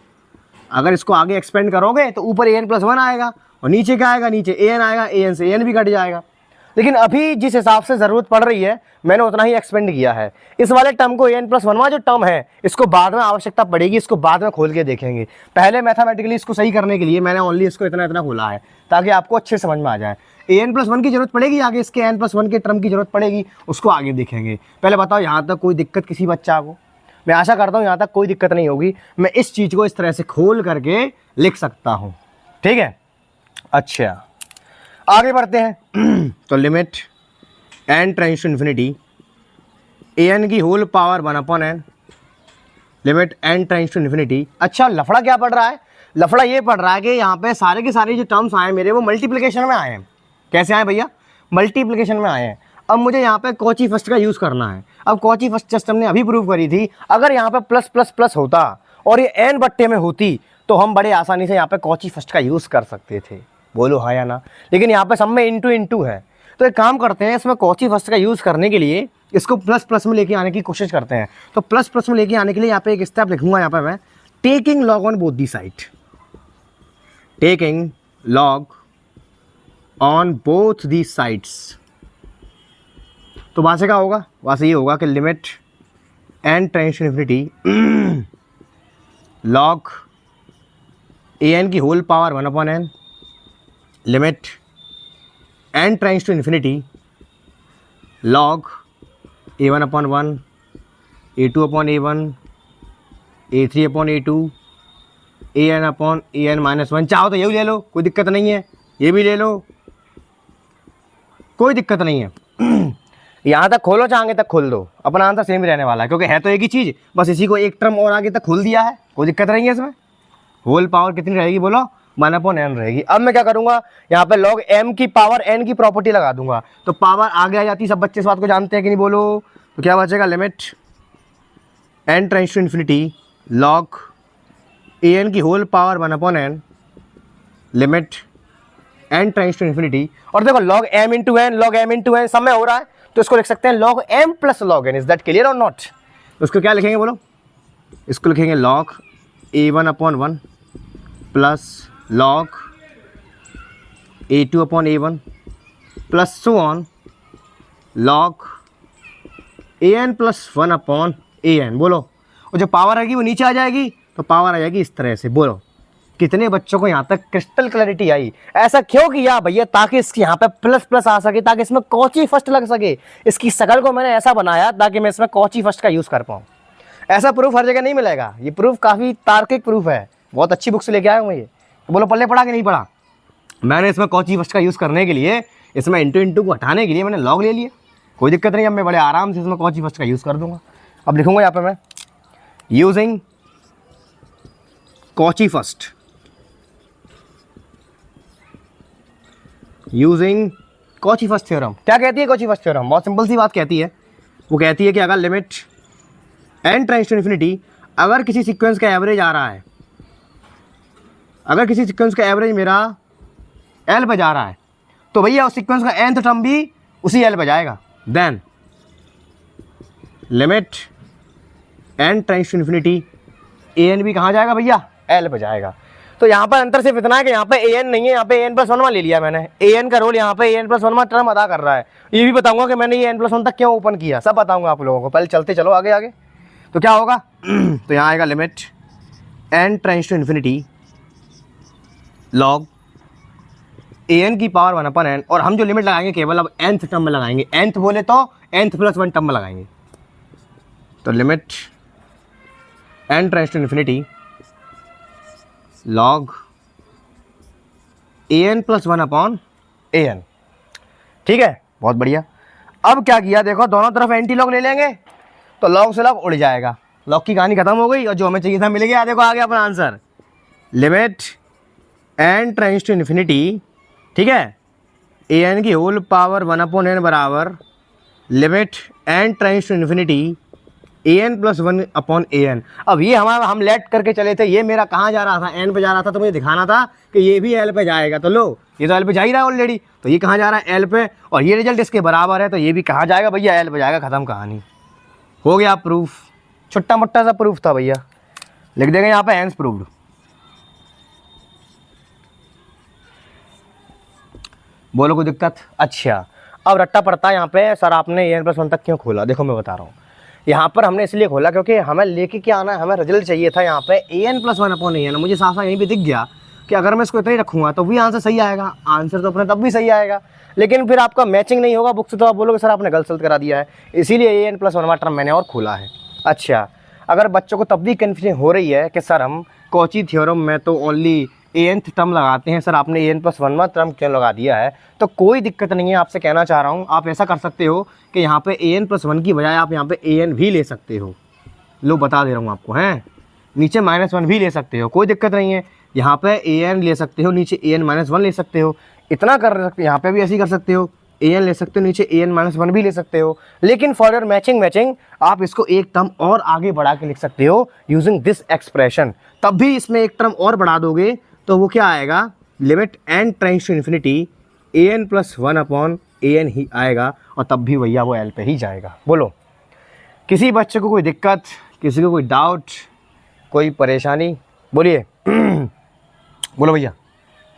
अगर इसको आगे एक्सपेंड करोगे तो ऊपर an+1 आएगा और नीचे क्या आएगा, नीचे an आएगा, an से an भी कट जाएगा। लेकिन अभी जिस हिसाब से ज़रूरत पड़ रही है मैंने उतना ही एक्सपेंड किया है। इस वाले टर्म को an+1वां जो टर्म है इसको बाद में आवश्यकता पड़ेगी, इसको बाद में खोल के देखेंगे। पहले मैथमेटिकली इसको सही करने के लिए मैंने ओनली इसको इतना इतना खोला है ताकि आपको अच्छे समझ में आ जाए। an+1 की जरूरत पड़ेगी आगे, इसके n+1 के टर्म की जरूरत पड़ेगी, उसको आगे देखेंगे। पहले बताओ यहाँ तक कोई दिक्कत किसी बच्चा को, मैं आशा करता हूँ यहाँ तक कोई दिक्कत नहीं होगी। मैं इस चीज़ को इस तरह से खोल करके लिख सकता हूँ, ठीक है। अच्छा आगे बढ़ते हैं। तो limit n tends to infinity an की whole power 1/n, limit n tends to infinity. अच्छा लफड़ा क्या पड़ रहा है, लफड़ा ये पड़ रहा है कि यहाँ पे सारे के सारे जो टर्म्स आए मेरे वो मल्टीप्लिकेशन में आए हैं। कैसे आए भैया, मल्टीप्लिकेशन में आए हैं। अब मुझे यहाँ पे कॉची फर्स्ट का यूज़ करना है। अब कॉची फर्स्ट जस्ट हमने अभी प्रूव करी थी, अगर यहाँ पे प्लस प्लस प्लस होता और ये n बट्टे में होती तो हम बड़े आसानी से यहाँ पे कॉची फर्स्ट का यूज़ कर सकते थे। बोलो हाँ या ना। लेकिन यहाँ पे सब में इंटू इंटू है, तो एक काम करते हैं, इसमें कॉची फर्स्ट का यूज़ करने के लिए इसको प्लस प्लस में लेके आने की कोशिश करते हैं। तो प्लस प्लस में लेके आने के लिए यहाँ पे एक स्टेप लिखूंगा, यहाँ पे मैं taking log on both the side, taking log on both the sides. तो वहाँ से क्या होगा, वहाँ से ये होगा कि limit n tends to infinity log an की whole power 1/n, limit n tends to infinity log a1/1 a2/a1 a3/a2 an/an -1। चाहो तो ये भी ले लो, कोई दिक्कत नहीं है, ये भी ले लो, कोई दिक्कत नहीं है। यहाँ तक खोलो चाहे आगे तक खोल दो, अपना आंसर सेम ही रहने वाला है, क्योंकि है तो एक ही चीज़, बस इसी को एक टर्म और आगे तक खोल दिया है, कोई दिक्कत नहीं है इसमें। होल पावर कितनी रहेगी बोलो, 1/n रहेगी। अब मैं क्या करूँगा, यहाँ पे log m की पावर n की प्रॉपर्टी लगा दूंगा, तो पावर आगे आ जाती है। सब बच्चे इस बात को जानते हैं कि नहीं बोलो। तो क्या बचेगा, limit n tends to infinity log an की whole power 1/n, limit n tends to infinity. और देखो log m into n, log m into n सब में हो रहा है, तो इसको लिख सकते हैं log m plus log n। Is that clear और नॉट। तो इसको क्या लिखेंगे बोलो, इसको लिखेंगे log a1/1 plus log a2/a1 plus so on log an + 1/an। बोलो, और जो पावर आएगी वो नीचे आ जाएगी, तो पावर आ जाएगी इस तरह से। बोलो कितने बच्चों को यहाँ तक क्रिस्टल क्लैरिटी आई। ऐसा क्यों किया भैया? ताकि इसकी यहाँ पे प्लस प्लस आ सके, ताकि इसमें कॉची फर्स्ट लग सके। इसकी शकल को मैंने ऐसा बनाया ताकि मैं इसमें कॉची फर्स्ट का यूज़ कर पाऊँ। ऐसा प्रूफ हर जगह नहीं मिलेगा, ये प्रूफ काफ़ी तार्किक प्रूफ है, बहुत अच्छी बुक से लेके आया हूँ मैं ये। तो बोलो पल्ले पढ़ा कि नहीं पढ़ा? मैंने इसमें कॉची फर्स्ट का यूज़ करने के लिए, इसमें इंटू इंटू को हटाने के लिए मैंने लॉग ले लिया। कोई दिक्कत नहीं, अब मैं बड़े आराम से इसमें कॉची फर्स्ट का यूज़ कर दूंगा। अब लिखूंगा यहाँ पे मैं using Cauchy first, using Cauchy first theorem. क्या कहती है कॉची फर्स्ट थ्योरम? बहुत सिंपल सी बात कहती है। वो कहती है कि अगर limit n tends to infinity, अगर किसी सीक्वेंस का एवरेज आ रहा है, अगर किसी सीक्वेंस का एवरेज मेरा l पे जा रहा है, तो भैया उस सीक्वेंस का nth टर्म भी उसी l पे जाएगा। Then limit n tends to infinity, an भी कहाँ जाएगा भैया? l पे जाएगा। तो यहाँ पर अंतर सिर्फ इतना है कि यहाँ पे an नहीं है, यहाँ पे an+1 ले लिया मैंने। an का रोल यहाँ पे an+1 टर्म अदा कर रहा है। ये भी बताऊंगा कि मैंने ये n+1 तक क्यों ओपन किया, सब बताऊंगा आप लोगों को। पहले चलते चलो आगे आगे। तो क्या होगा तो यहाँ आएगा limit n tends to infinity log an की पावर 1/n, और हम जो लिमिट लगाएंगे केवल अब nth टर्म में लगाएंगे। nth बोले तो n+1 टर्म में लगाएंगे। तो limit n tends to infinity log an+1/an। ठीक है, बहुत बढ़िया। अब क्या किया देखो, दोनों तरफ एंटी लॉग ले लेंगे तो लॉग से लॉग उड़ जाएगा, लॉग की कहानी खत्म हो गई और जो हमें चाहिए था मिल गया। देखो आ गया अपना answer, limit n tends to infinity, ठीक है, an की होल पावर 1/n बराबर limit n tends to infinity an+1/an। अब ये हम लेट करके चले थे, ये मेरा कहाँ जा रहा था? n पे जा रहा था, तो मुझे दिखाना था कि ये भी l पे जाएगा। तो लो ये तो l पे जा ही रहा है ऑलरेडी, तो ये कहाँ जा रहा है? l पे, और ये रिजल्ट इसके बराबर है, तो ये भी कहाँ जाएगा भैया? l पे जाएगा। खत्म कहानी, हो गया प्रूफ। छोटा मोटा सा प्रूफ था भैया, लिख देंगे यहाँ पे हैंस प्रूव्ड। बोलो कोई दिक्कत? अच्छा, अब रट्टा पड़ता है यहाँ पे, सर आपने an+1 तक क्यों खोला? देखो मैं बता रहा हूँ, यहाँ पर हमने इसलिए खोला क्योंकि हमें लेके क्या आना है, हमें रिजल्ट चाहिए था यहाँ पे an+1/an। मुझे साफ साफ यहीं पे दिख गया कि अगर मैं इसको इतना ही रखूँगा तो भी आंसर सही आएगा, आंसर तो अपने तब भी सही आएगा, लेकिन फिर आपका मैचिंग नहीं होगा बुक से, तो आप बोलोगे सर आपने गलत करा दिया है, इसीलिए an+1 टर्म मैंने और खोला है। अच्छा, अगर बच्चों को तब भी कन्फ्यूजन हो रही है कि सर हम कॉची थ्योरम में तो ओनली nth टर्म लगाते हैं, सर आपने an+1 टर्म क्यों लगा दिया है, तो कोई दिक्कत नहीं है। आपसे कहना चाह रहा हूँ, आप ऐसा कर सकते हो कि यहाँ पे an+1 की बजाय आप यहाँ पे an भी ले सकते हो। लो बता दे रहा हूँ आपको, हैं नीचे -1 भी ले सकते हो, कोई दिक्कत नहीं है। यहाँ पे an ले सकते हो, नीचे an-1 ले सकते हो, इतना कर सकते, यहाँ पे भी ऐसे ही कर सकते हो, an ले सकते हो, नीचे an-1 भी ले सकते हो। लेकिन फॉर योर मैचिंग आप इसको एक टर्म और आगे बढ़ा के लिख सकते हो यूजिंग दिस एक्सप्रेशन। तब भी इसमें एक टर्म और बढ़ा दोगे तो वो क्या आएगा? Limit n tends to infinity an+1/an ही आएगा, और तब भी भैया वो l पे ही जाएगा। बोलो किसी बच्चे को कोई दिक्कत, किसी को कोई डाउट, कोई परेशानी? बोलिए बोलो भैया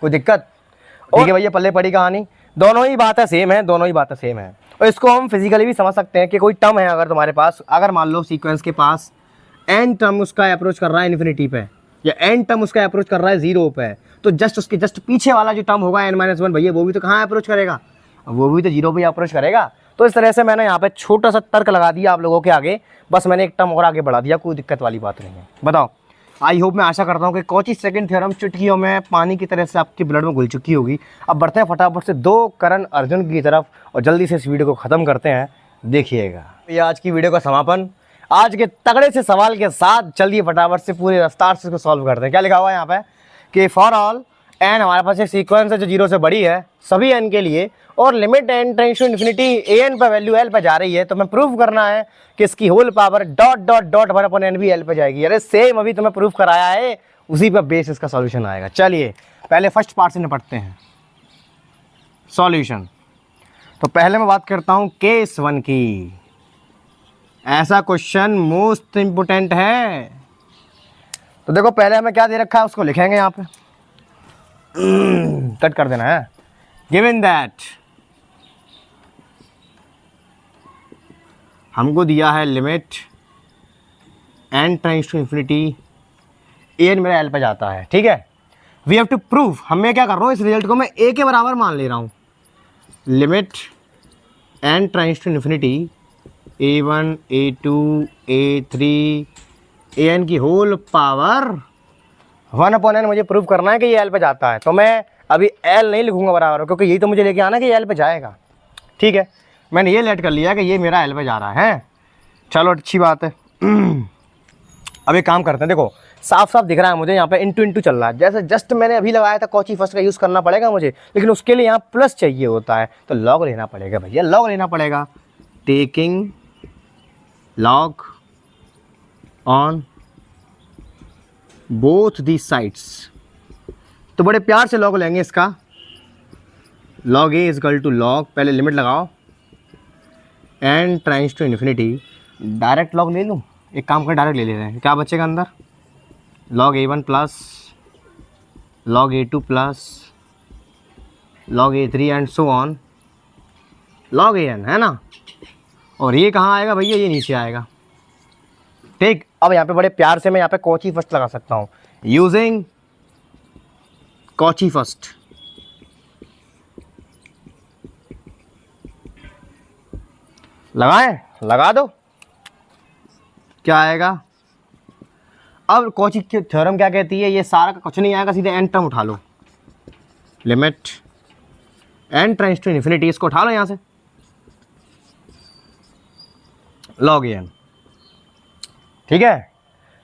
कोई दिक्कत? ठीक है भैया, पल्ले पड़ी कहानी, दोनों ही बातें सेम है, दोनों ही बातें सेम है। और इसको हम फिजिकली भी समझ सकते हैं कि कोई टर्म है अगर तुम्हारे पास, अगर मान लो सीक्वेंस के पास n टर्म उसका अप्रोच कर रहा है इन्फिनिटी पे, या n टर्म उसका अप्रोच कर रहा है 0 पे, तो जस्ट उसके जस्ट पीछे वाला जो टर्म होगा n-1 भैया वो भी तो कहाँ अप्रोच करेगा? वो भी तो 0 पे अप्रोच करेगा। तो इस तरह से मैंने यहाँ पे छोटा सा तर्क लगा दिया आप लोगों के आगे, बस मैंने एक टर्म और आगे बढ़ा दिया, कोई दिक्कत वाली बात नहीं है। बताओ, आई होप, मैं आशा करता हूँ कि कॉची सेकंड थ्योरम चुटकियों में पानी की तरह से आपके ब्लड में घुल चुकी होगी। अब बढ़ते हैं फटाफट से 2 करण अर्जुन की तरफ और जल्दी से इस वीडियो को ख़त्म करते हैं। देखिएगा ये आज की वीडियो का समापन, आज के तगड़े से सवाल के साथ चलिए फटाफट से पूरे रफ्तार से इसको सॉल्व करते हैं। क्या लिखा हुआ है यहाँ पे कि फॉर ऑल n, हमारे पास एक सीक्वेंस है जो 0 से बड़ी है सभी n के लिए, और limit n tends to infinity an पर वैल्यू l पर जा रही है, तो मैं प्रूफ करना है कि इसकी होल पावर ... 1/n भी l पर जाएगी। अरे सेम अभी तुम्हें प्रूफ कराया है, उसी पर बेस इसका सॉल्यूशन आएगा। चलिए पहले फर्स्ट पार्ट से निपटते हैं, सॉल्यूशन। तो पहले मैं बात करता हूँ केस 1 की। ऐसा क्वेश्चन मोस्ट इम्पोर्टेंट है। तो देखो पहले हमें क्या दे रखा है उसको लिखेंगे यहाँ पे, कट कर देना है। गिवन दैट हमको दिया है limit N tends to infinity, a n मेरा एल पे जाता है, ठीक है। वी हैव टू प्रूव, मैं क्या कर रहा हूँ, इस रिजल्ट को मैं ए के बराबर मान ले रहा हूँ। Limit N tends to infinity A1 A2 A3 AN की होल पावर 1/n मुझे प्रूव करना है कि ये एल पे जाता है। तो मैं अभी एल नहीं लिखूंगा बराबर, क्योंकि यही तो मुझे लेके आना है कि ये एल पे जाएगा, ठीक है। मैंने ये लेट कर लिया कि ये मेरा एल पे जा रहा है, चलो अच्छी बात है। अब एक काम करते हैं, देखो साफ साफ दिख रहा है मुझे यहाँ पे इंटू इंटू चल रहा है, जैसे जस्ट मैंने अभी लगाया था कॉची फर्स्ट का यूज़ करना पड़ेगा मुझे, लेकिन उसके लिए यहाँ प्लस चाहिए होता है, तो लॉग लेना पड़ेगा भैया, लॉग लेना पड़ेगा। Taking log on both these sides, तो बड़े प्यार से log लेंगे इसका। log a is equal to log, पहले लिमिट लगाओ, n tends to infinity, direct log ले लूँ, एक काम कर डायरेक्ट ले लेते हैं, क्या बचेगा अंदर, log a1 plus log a2 plus log a3 and so on log an, है ना। और ये कहाँ आएगा भैया, ये नीचे आएगा, ठीक। अब यहाँ पे बड़े प्यार से मैं यहाँ पे कॉची फर्स्ट लगा सकता हूँ, यूजिंग कॉची फर्स्ट। लगाएं, लगा दो, क्या आएगा। अब कॉची की थ्योरम क्या कहती है, ये सारा का कुछ नहीं आएगा, सीधे एन टर्म उठा लो, limit N tends to infinity, इसको उठा लो यहाँ से, log n, ठीक है।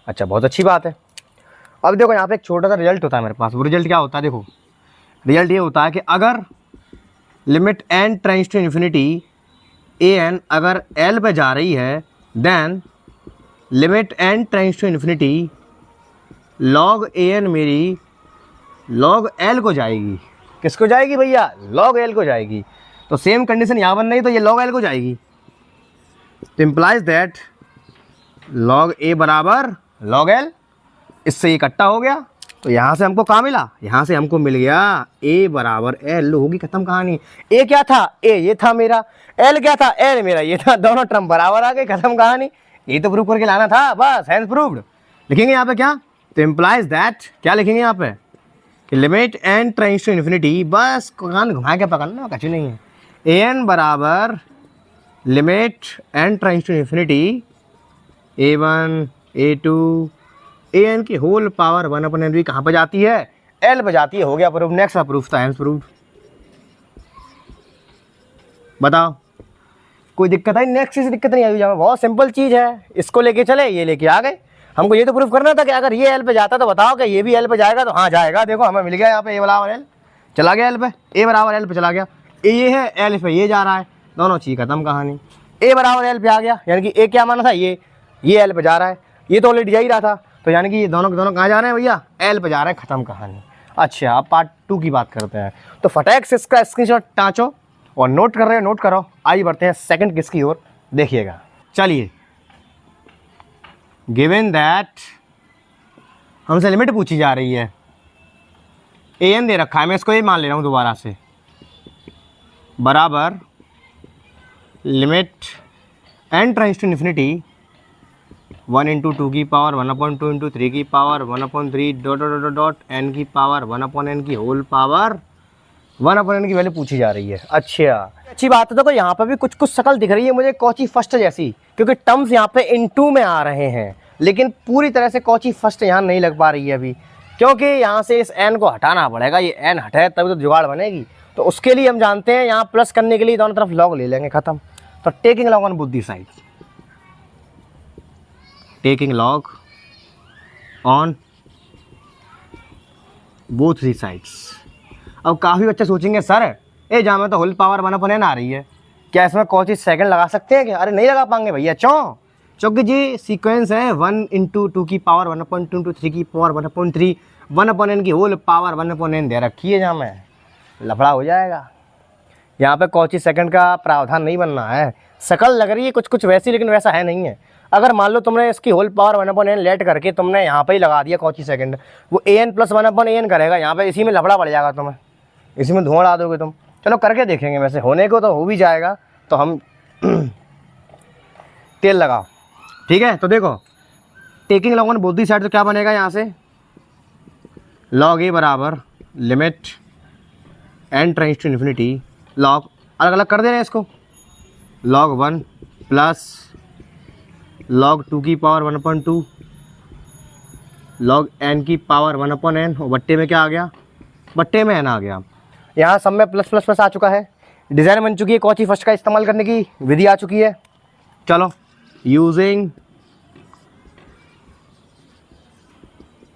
अच्छा, बहुत अच्छी बात है। अब देखो यहाँ पे एक छोटा सा रिजल्ट होता है मेरे पास, वो रिजल्ट क्या होता है, देखो रिजल्ट ये होता है कि अगर limit n tends to infinity an अगर l पे जा रही है, then limit n tends to infinity log an मेरी log l को जाएगी। किसको जाएगी भैया, log l को जाएगी। तो सेम कंडीशन यहाँ बन रही, तो ये log l को जाएगी, तो इम्प्लाइज दैट log a बराबर log l, इससे ये इकट्ठा हो गया। तो यहाँ से हमको कहाँ मिला, यहाँ से हमको मिल गया a बराबर l, होगी खत्म कहानी। a क्या था, a ये था मेरा, l क्या था, l मेरा ये था, दोनों टर्म बराबर आ गए, खत्म कहानी। ये तो प्रूव करके लाना था, बस हैंस प्रूव्ड। लिखेंगे यहाँ पे क्या, तो इम्प्लाइज दैट, क्या लिखेंगे यहाँ पे कि limit n tends to infinity, बस कान घुमा के पकड़ना, कुछ नहीं है। an बराबर limit n tends to infinity a1 a2 an की होल पावर 1/n भी कहाँ पर जाती है, l पर जाती है। हो गया प्रूफ, नेक्स्ट प्रूफ था हैंस प्रूफ। बताओ कोई दिक्कत है, नेक्स्ट चीज़ दिक्कत नहीं आई, बहुत सिंपल चीज़ है, इसको लेके चले, ये लेके आ गए। हमको ये तो प्रूफ करना था कि अगर ये एल पे जाता तो बताओ कि ये भी एल पे जाएगा, तो हाँ जाएगा। देखो हमें मिल गया यहाँ पे ए बराबर एल, चला गया एल पे, ए बराबर एल पे चला गया, ये है एल पे ये जा रहा है, दोनों चीज़ खत्म कहानी। ए बराबर एल पे आ गया, यानी कि ए क्या माना था, ये एल पे जा रहा है, ये तो ऑलरेडी जा ही रहा था, तो यानी कि ये दोनों के दोनों कहाँ जा रहे हैं भैया, एल पे जा रहे हैं, खत्म कहानी। अच्छा, अब पार्ट 2 की बात करते हैं। तो फटाक से इसका स्क्रीनशॉट टाँचो और नोट कर रहे हो नोट करो। आइए बढ़ते हैं सेकंड किस की ओर, देखिएगा। चलिए, गिवन दैट हमसे लिमिट पूछी जा रही है, ए एन दे रखा है, मैं इसको ये मान ले रहा हूँ दोबारा से, बराबर limit N tends to infinity 1 × 2 की पावर 1/2 × 3 की power 1/3 dot dot dot dot n की पावर 1/n की होल पावर 1/n की वैल्यू पूछी जा रही है। अच्छा, अच्छी बात है। देखो यहाँ पर भी कुछ कुछ शक्ल दिख रही है मुझे कॉची फर्स्ट जैसी, क्योंकि टर्म्स यहाँ पे इनटू में आ रहे हैं, लेकिन पूरी तरह से कॉची फर्स्ट यहाँ नहीं लग पा रही है अभी, क्योंकि यहाँ से इस एन को हटाना पड़ेगा, ये एन हटे तभी तो जुगाड़ बनेगी। तो उसके लिए हम जानते हैं यहाँ प्लस करने के लिए दोनों तरफ लॉग ले लेंगे, खत्म। तो taking log on both the side, taking log on both the sides. अब काफ़ी बच्चे सोचेंगे सर ए जहाँ में तो होल पावर 1/n आ रही है, क्या इसमें कॉची सेकंड लगा सकते हैं क्या? अरे नहीं लगा पाएंगे भैया, चूँकि जी सीक्वेंस है 1 × 2 की पावर 1/2 × 3 की पावर 1/3 1/n की होल पावर 1/n दे रखी है, जहाँ में लफड़ा हो जाएगा। यहाँ पे कॉची सेकंड का प्रावधान नहीं बनना है। शकल लग रही है कुछ कुछ वैसी, लेकिन वैसा है नहीं है। अगर मान लो तुमने इसकी होल पावर 1/n लेट करके तुमने यहाँ पे ही लगा दिया कॉची सेकंड, वो an + 1/n करेगा, यहाँ पे इसी में लफड़ा पड़ जाएगा तुम्हें, इसी में धुआं उड़ा दोगे तुम। चलो करके देखेंगे, वैसे होने को तो हो भी जाएगा, तो हम तेल लगाओ, ठीक है। तो देखो taking log on both the side, तो क्या बनेगा यहाँ से लॉग ए बराबर limit N tends to infinity log, अलग अलग कर दे रहे हैं इसको, log 1 प्लस log 2 की पावर 1/2 log n की पावर 1/n, और बट्टे में क्या आ गया, बट्टे में n आ गया। यहाँ सब में प्लस प्लस प्लस आ चुका है। डिज़ाइन बन चुकी है, कॉची फर्स्ट का इस्तेमाल करने की विधि आ चुकी है। चलो यूजिंग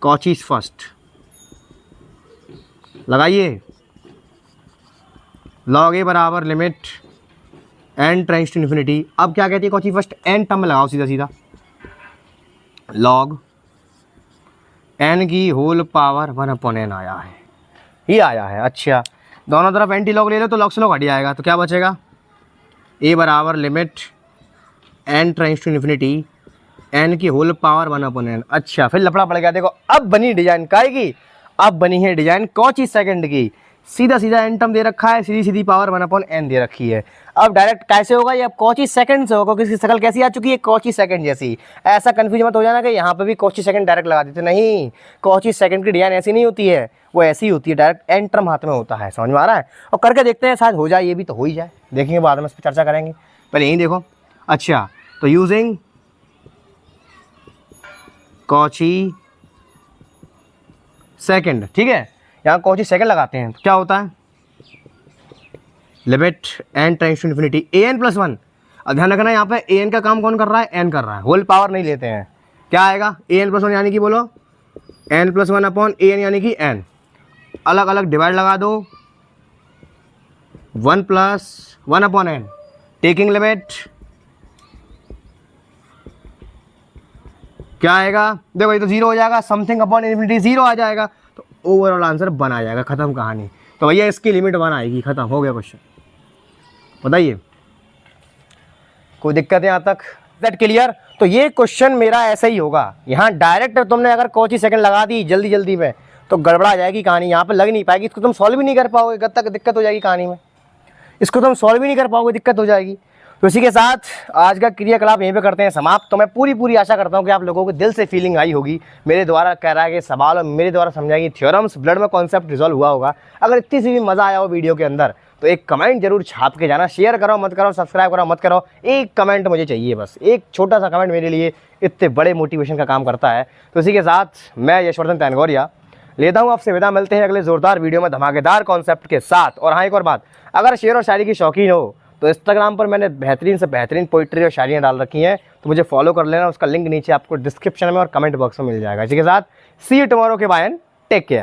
कॉचीज फर्स्ट लगाइए, log a बराबर limit n tends to infinity. अब क्या कहती है कॉची फर्स्ट, n टर्म में लगाओ सीधा सीधा, log n की होल पावर 1/n आया है, ये आया है। अच्छा दोनों तरफ एंटी लॉग ले लो तो लॉग से लॉग हट जाएगा, तो क्या बचेगा a बराबर limit n tends to infinity n की होल पावर 1/n। अच्छा फिर लफड़ा पड़ गया, देखो अब बनी डिजाइन काय की, अब बनी है डिजाइन कॉची सेकंड की। सीधा सीधा एन टर्म दे रखा है, सीधी सीधी पावर 1/n दे रखी है। अब डायरेक्ट कैसे होगा ये, अब कॉची सेकंड से होगा, क्योंकि इसकी शक्ल कैसी आ चुकी है, कॉची सेकंड जैसी। ऐसा कंफ्यूज मत हो जाना कि यहाँ पे भी कॉची सेकंड डायरेक्ट लगा देते, नहीं, कॉची सेकंड की डिजाइन ऐसी नहीं होती है, वो ऐसी होती है, डायरेक्ट एन टर्म हाथ में होता है। समझ में आ रहा है? और करके देखते हैं, शायद हो जाए, ये भी तो हो ही जाए, देखेंगे बाद में इस पर चर्चा करेंगे, पहले यही देखो। अच्छा तो यूजिंग कॉची सेकंड, ठीक है, यहाँ कॉची सेकंड लगाते हैं, तो क्या होता है limit n tends to infinity an plus 1। अब ध्यान रखना यहाँ पे an का काम कौन कर रहा है, n कर रहा है, होल पावर नहीं लेते हैं। क्या आएगा an प्लस 1 यानी कि बोलो n प्लस 1/an यानी कि n, अलग अलग डिवाइड लगा दो, 1 प्लस 1/n, टेकिंग लिमिट क्या आएगा, देखो ये तो जीरो हो जाएगा, समथिंग अपॉन इन्फिनिटी जीरो आ जाएगा, तो ओवरऑल आंसर 1 आ जाएगा, खत्म कहानी। तो भैया इसकी लिमिट 1 आएगी, खत्म हो गया क्वेश्चन। बताइए कोई दिक्कत है यहाँ तक, दैट क्लियर? तो ये क्वेश्चन मेरा ऐसा ही होगा, यहाँ डायरेक्ट तुमने अगर कॉची सेकंड लगा दी जल्दी जल्दी में तो गड़बड़ा जाएगी कहानी, यहाँ पे लग नहीं पाएगी, इसको तुम सॉल्व भी नहीं कर पाओगे, कब तक दिक्कत हो जाएगी कहानी में, इसको तुम सॉल्व भी नहीं कर पाओगे, दिक्कत हो जाएगी। तो इसी के साथ आज का क्रियाकलाप यहीं पे करते हैं समाप्त। तो मैं पूरी आशा करता हूँ कि आप लोगों को दिल से फीलिंग आई होगी, मेरे द्वारा कह रहा है कि सवाल और मेरे द्वारा समझाई थ्योरम्स, ब्लड में कॉन्सेप्ट रिजॉल्व हुआ होगा। अगर इतनी सी भी मज़ा आया हो वीडियो के अंदर तो एक कमेंट जरूर छाप के जाना, शेयर करो मत करो, सब्सक्राइब करो मत करो, एक कमेंट मुझे चाहिए, बस एक छोटा सा कमेंट मेरे लिए इतने बड़े मोटिवेशन का काम करता है। तो इसी के साथ मैं यशवर्धन तैनगोरिया लेता हूँ आपसे विदा, मिलते हैं अगले ज़ोरदार वीडियो में धमाकेदार कॉन्सेप्ट के साथ। और हाँ एक और बात, अगर शेर और शायरी की शौकीन हो तो इंस्टाग्राम पर मैंने बेहतरीन से बेहतरीन पोइट्री और शायरियाँ डाल रखी हैं, तो मुझे फॉलो कर लेना, उसका लिंक नीचे आपको डिस्क्रिप्शन में और कमेंट बॉक्स में मिल जाएगा। इसी के साथ सी यू टुमारो के बाय एंड टेक केयर।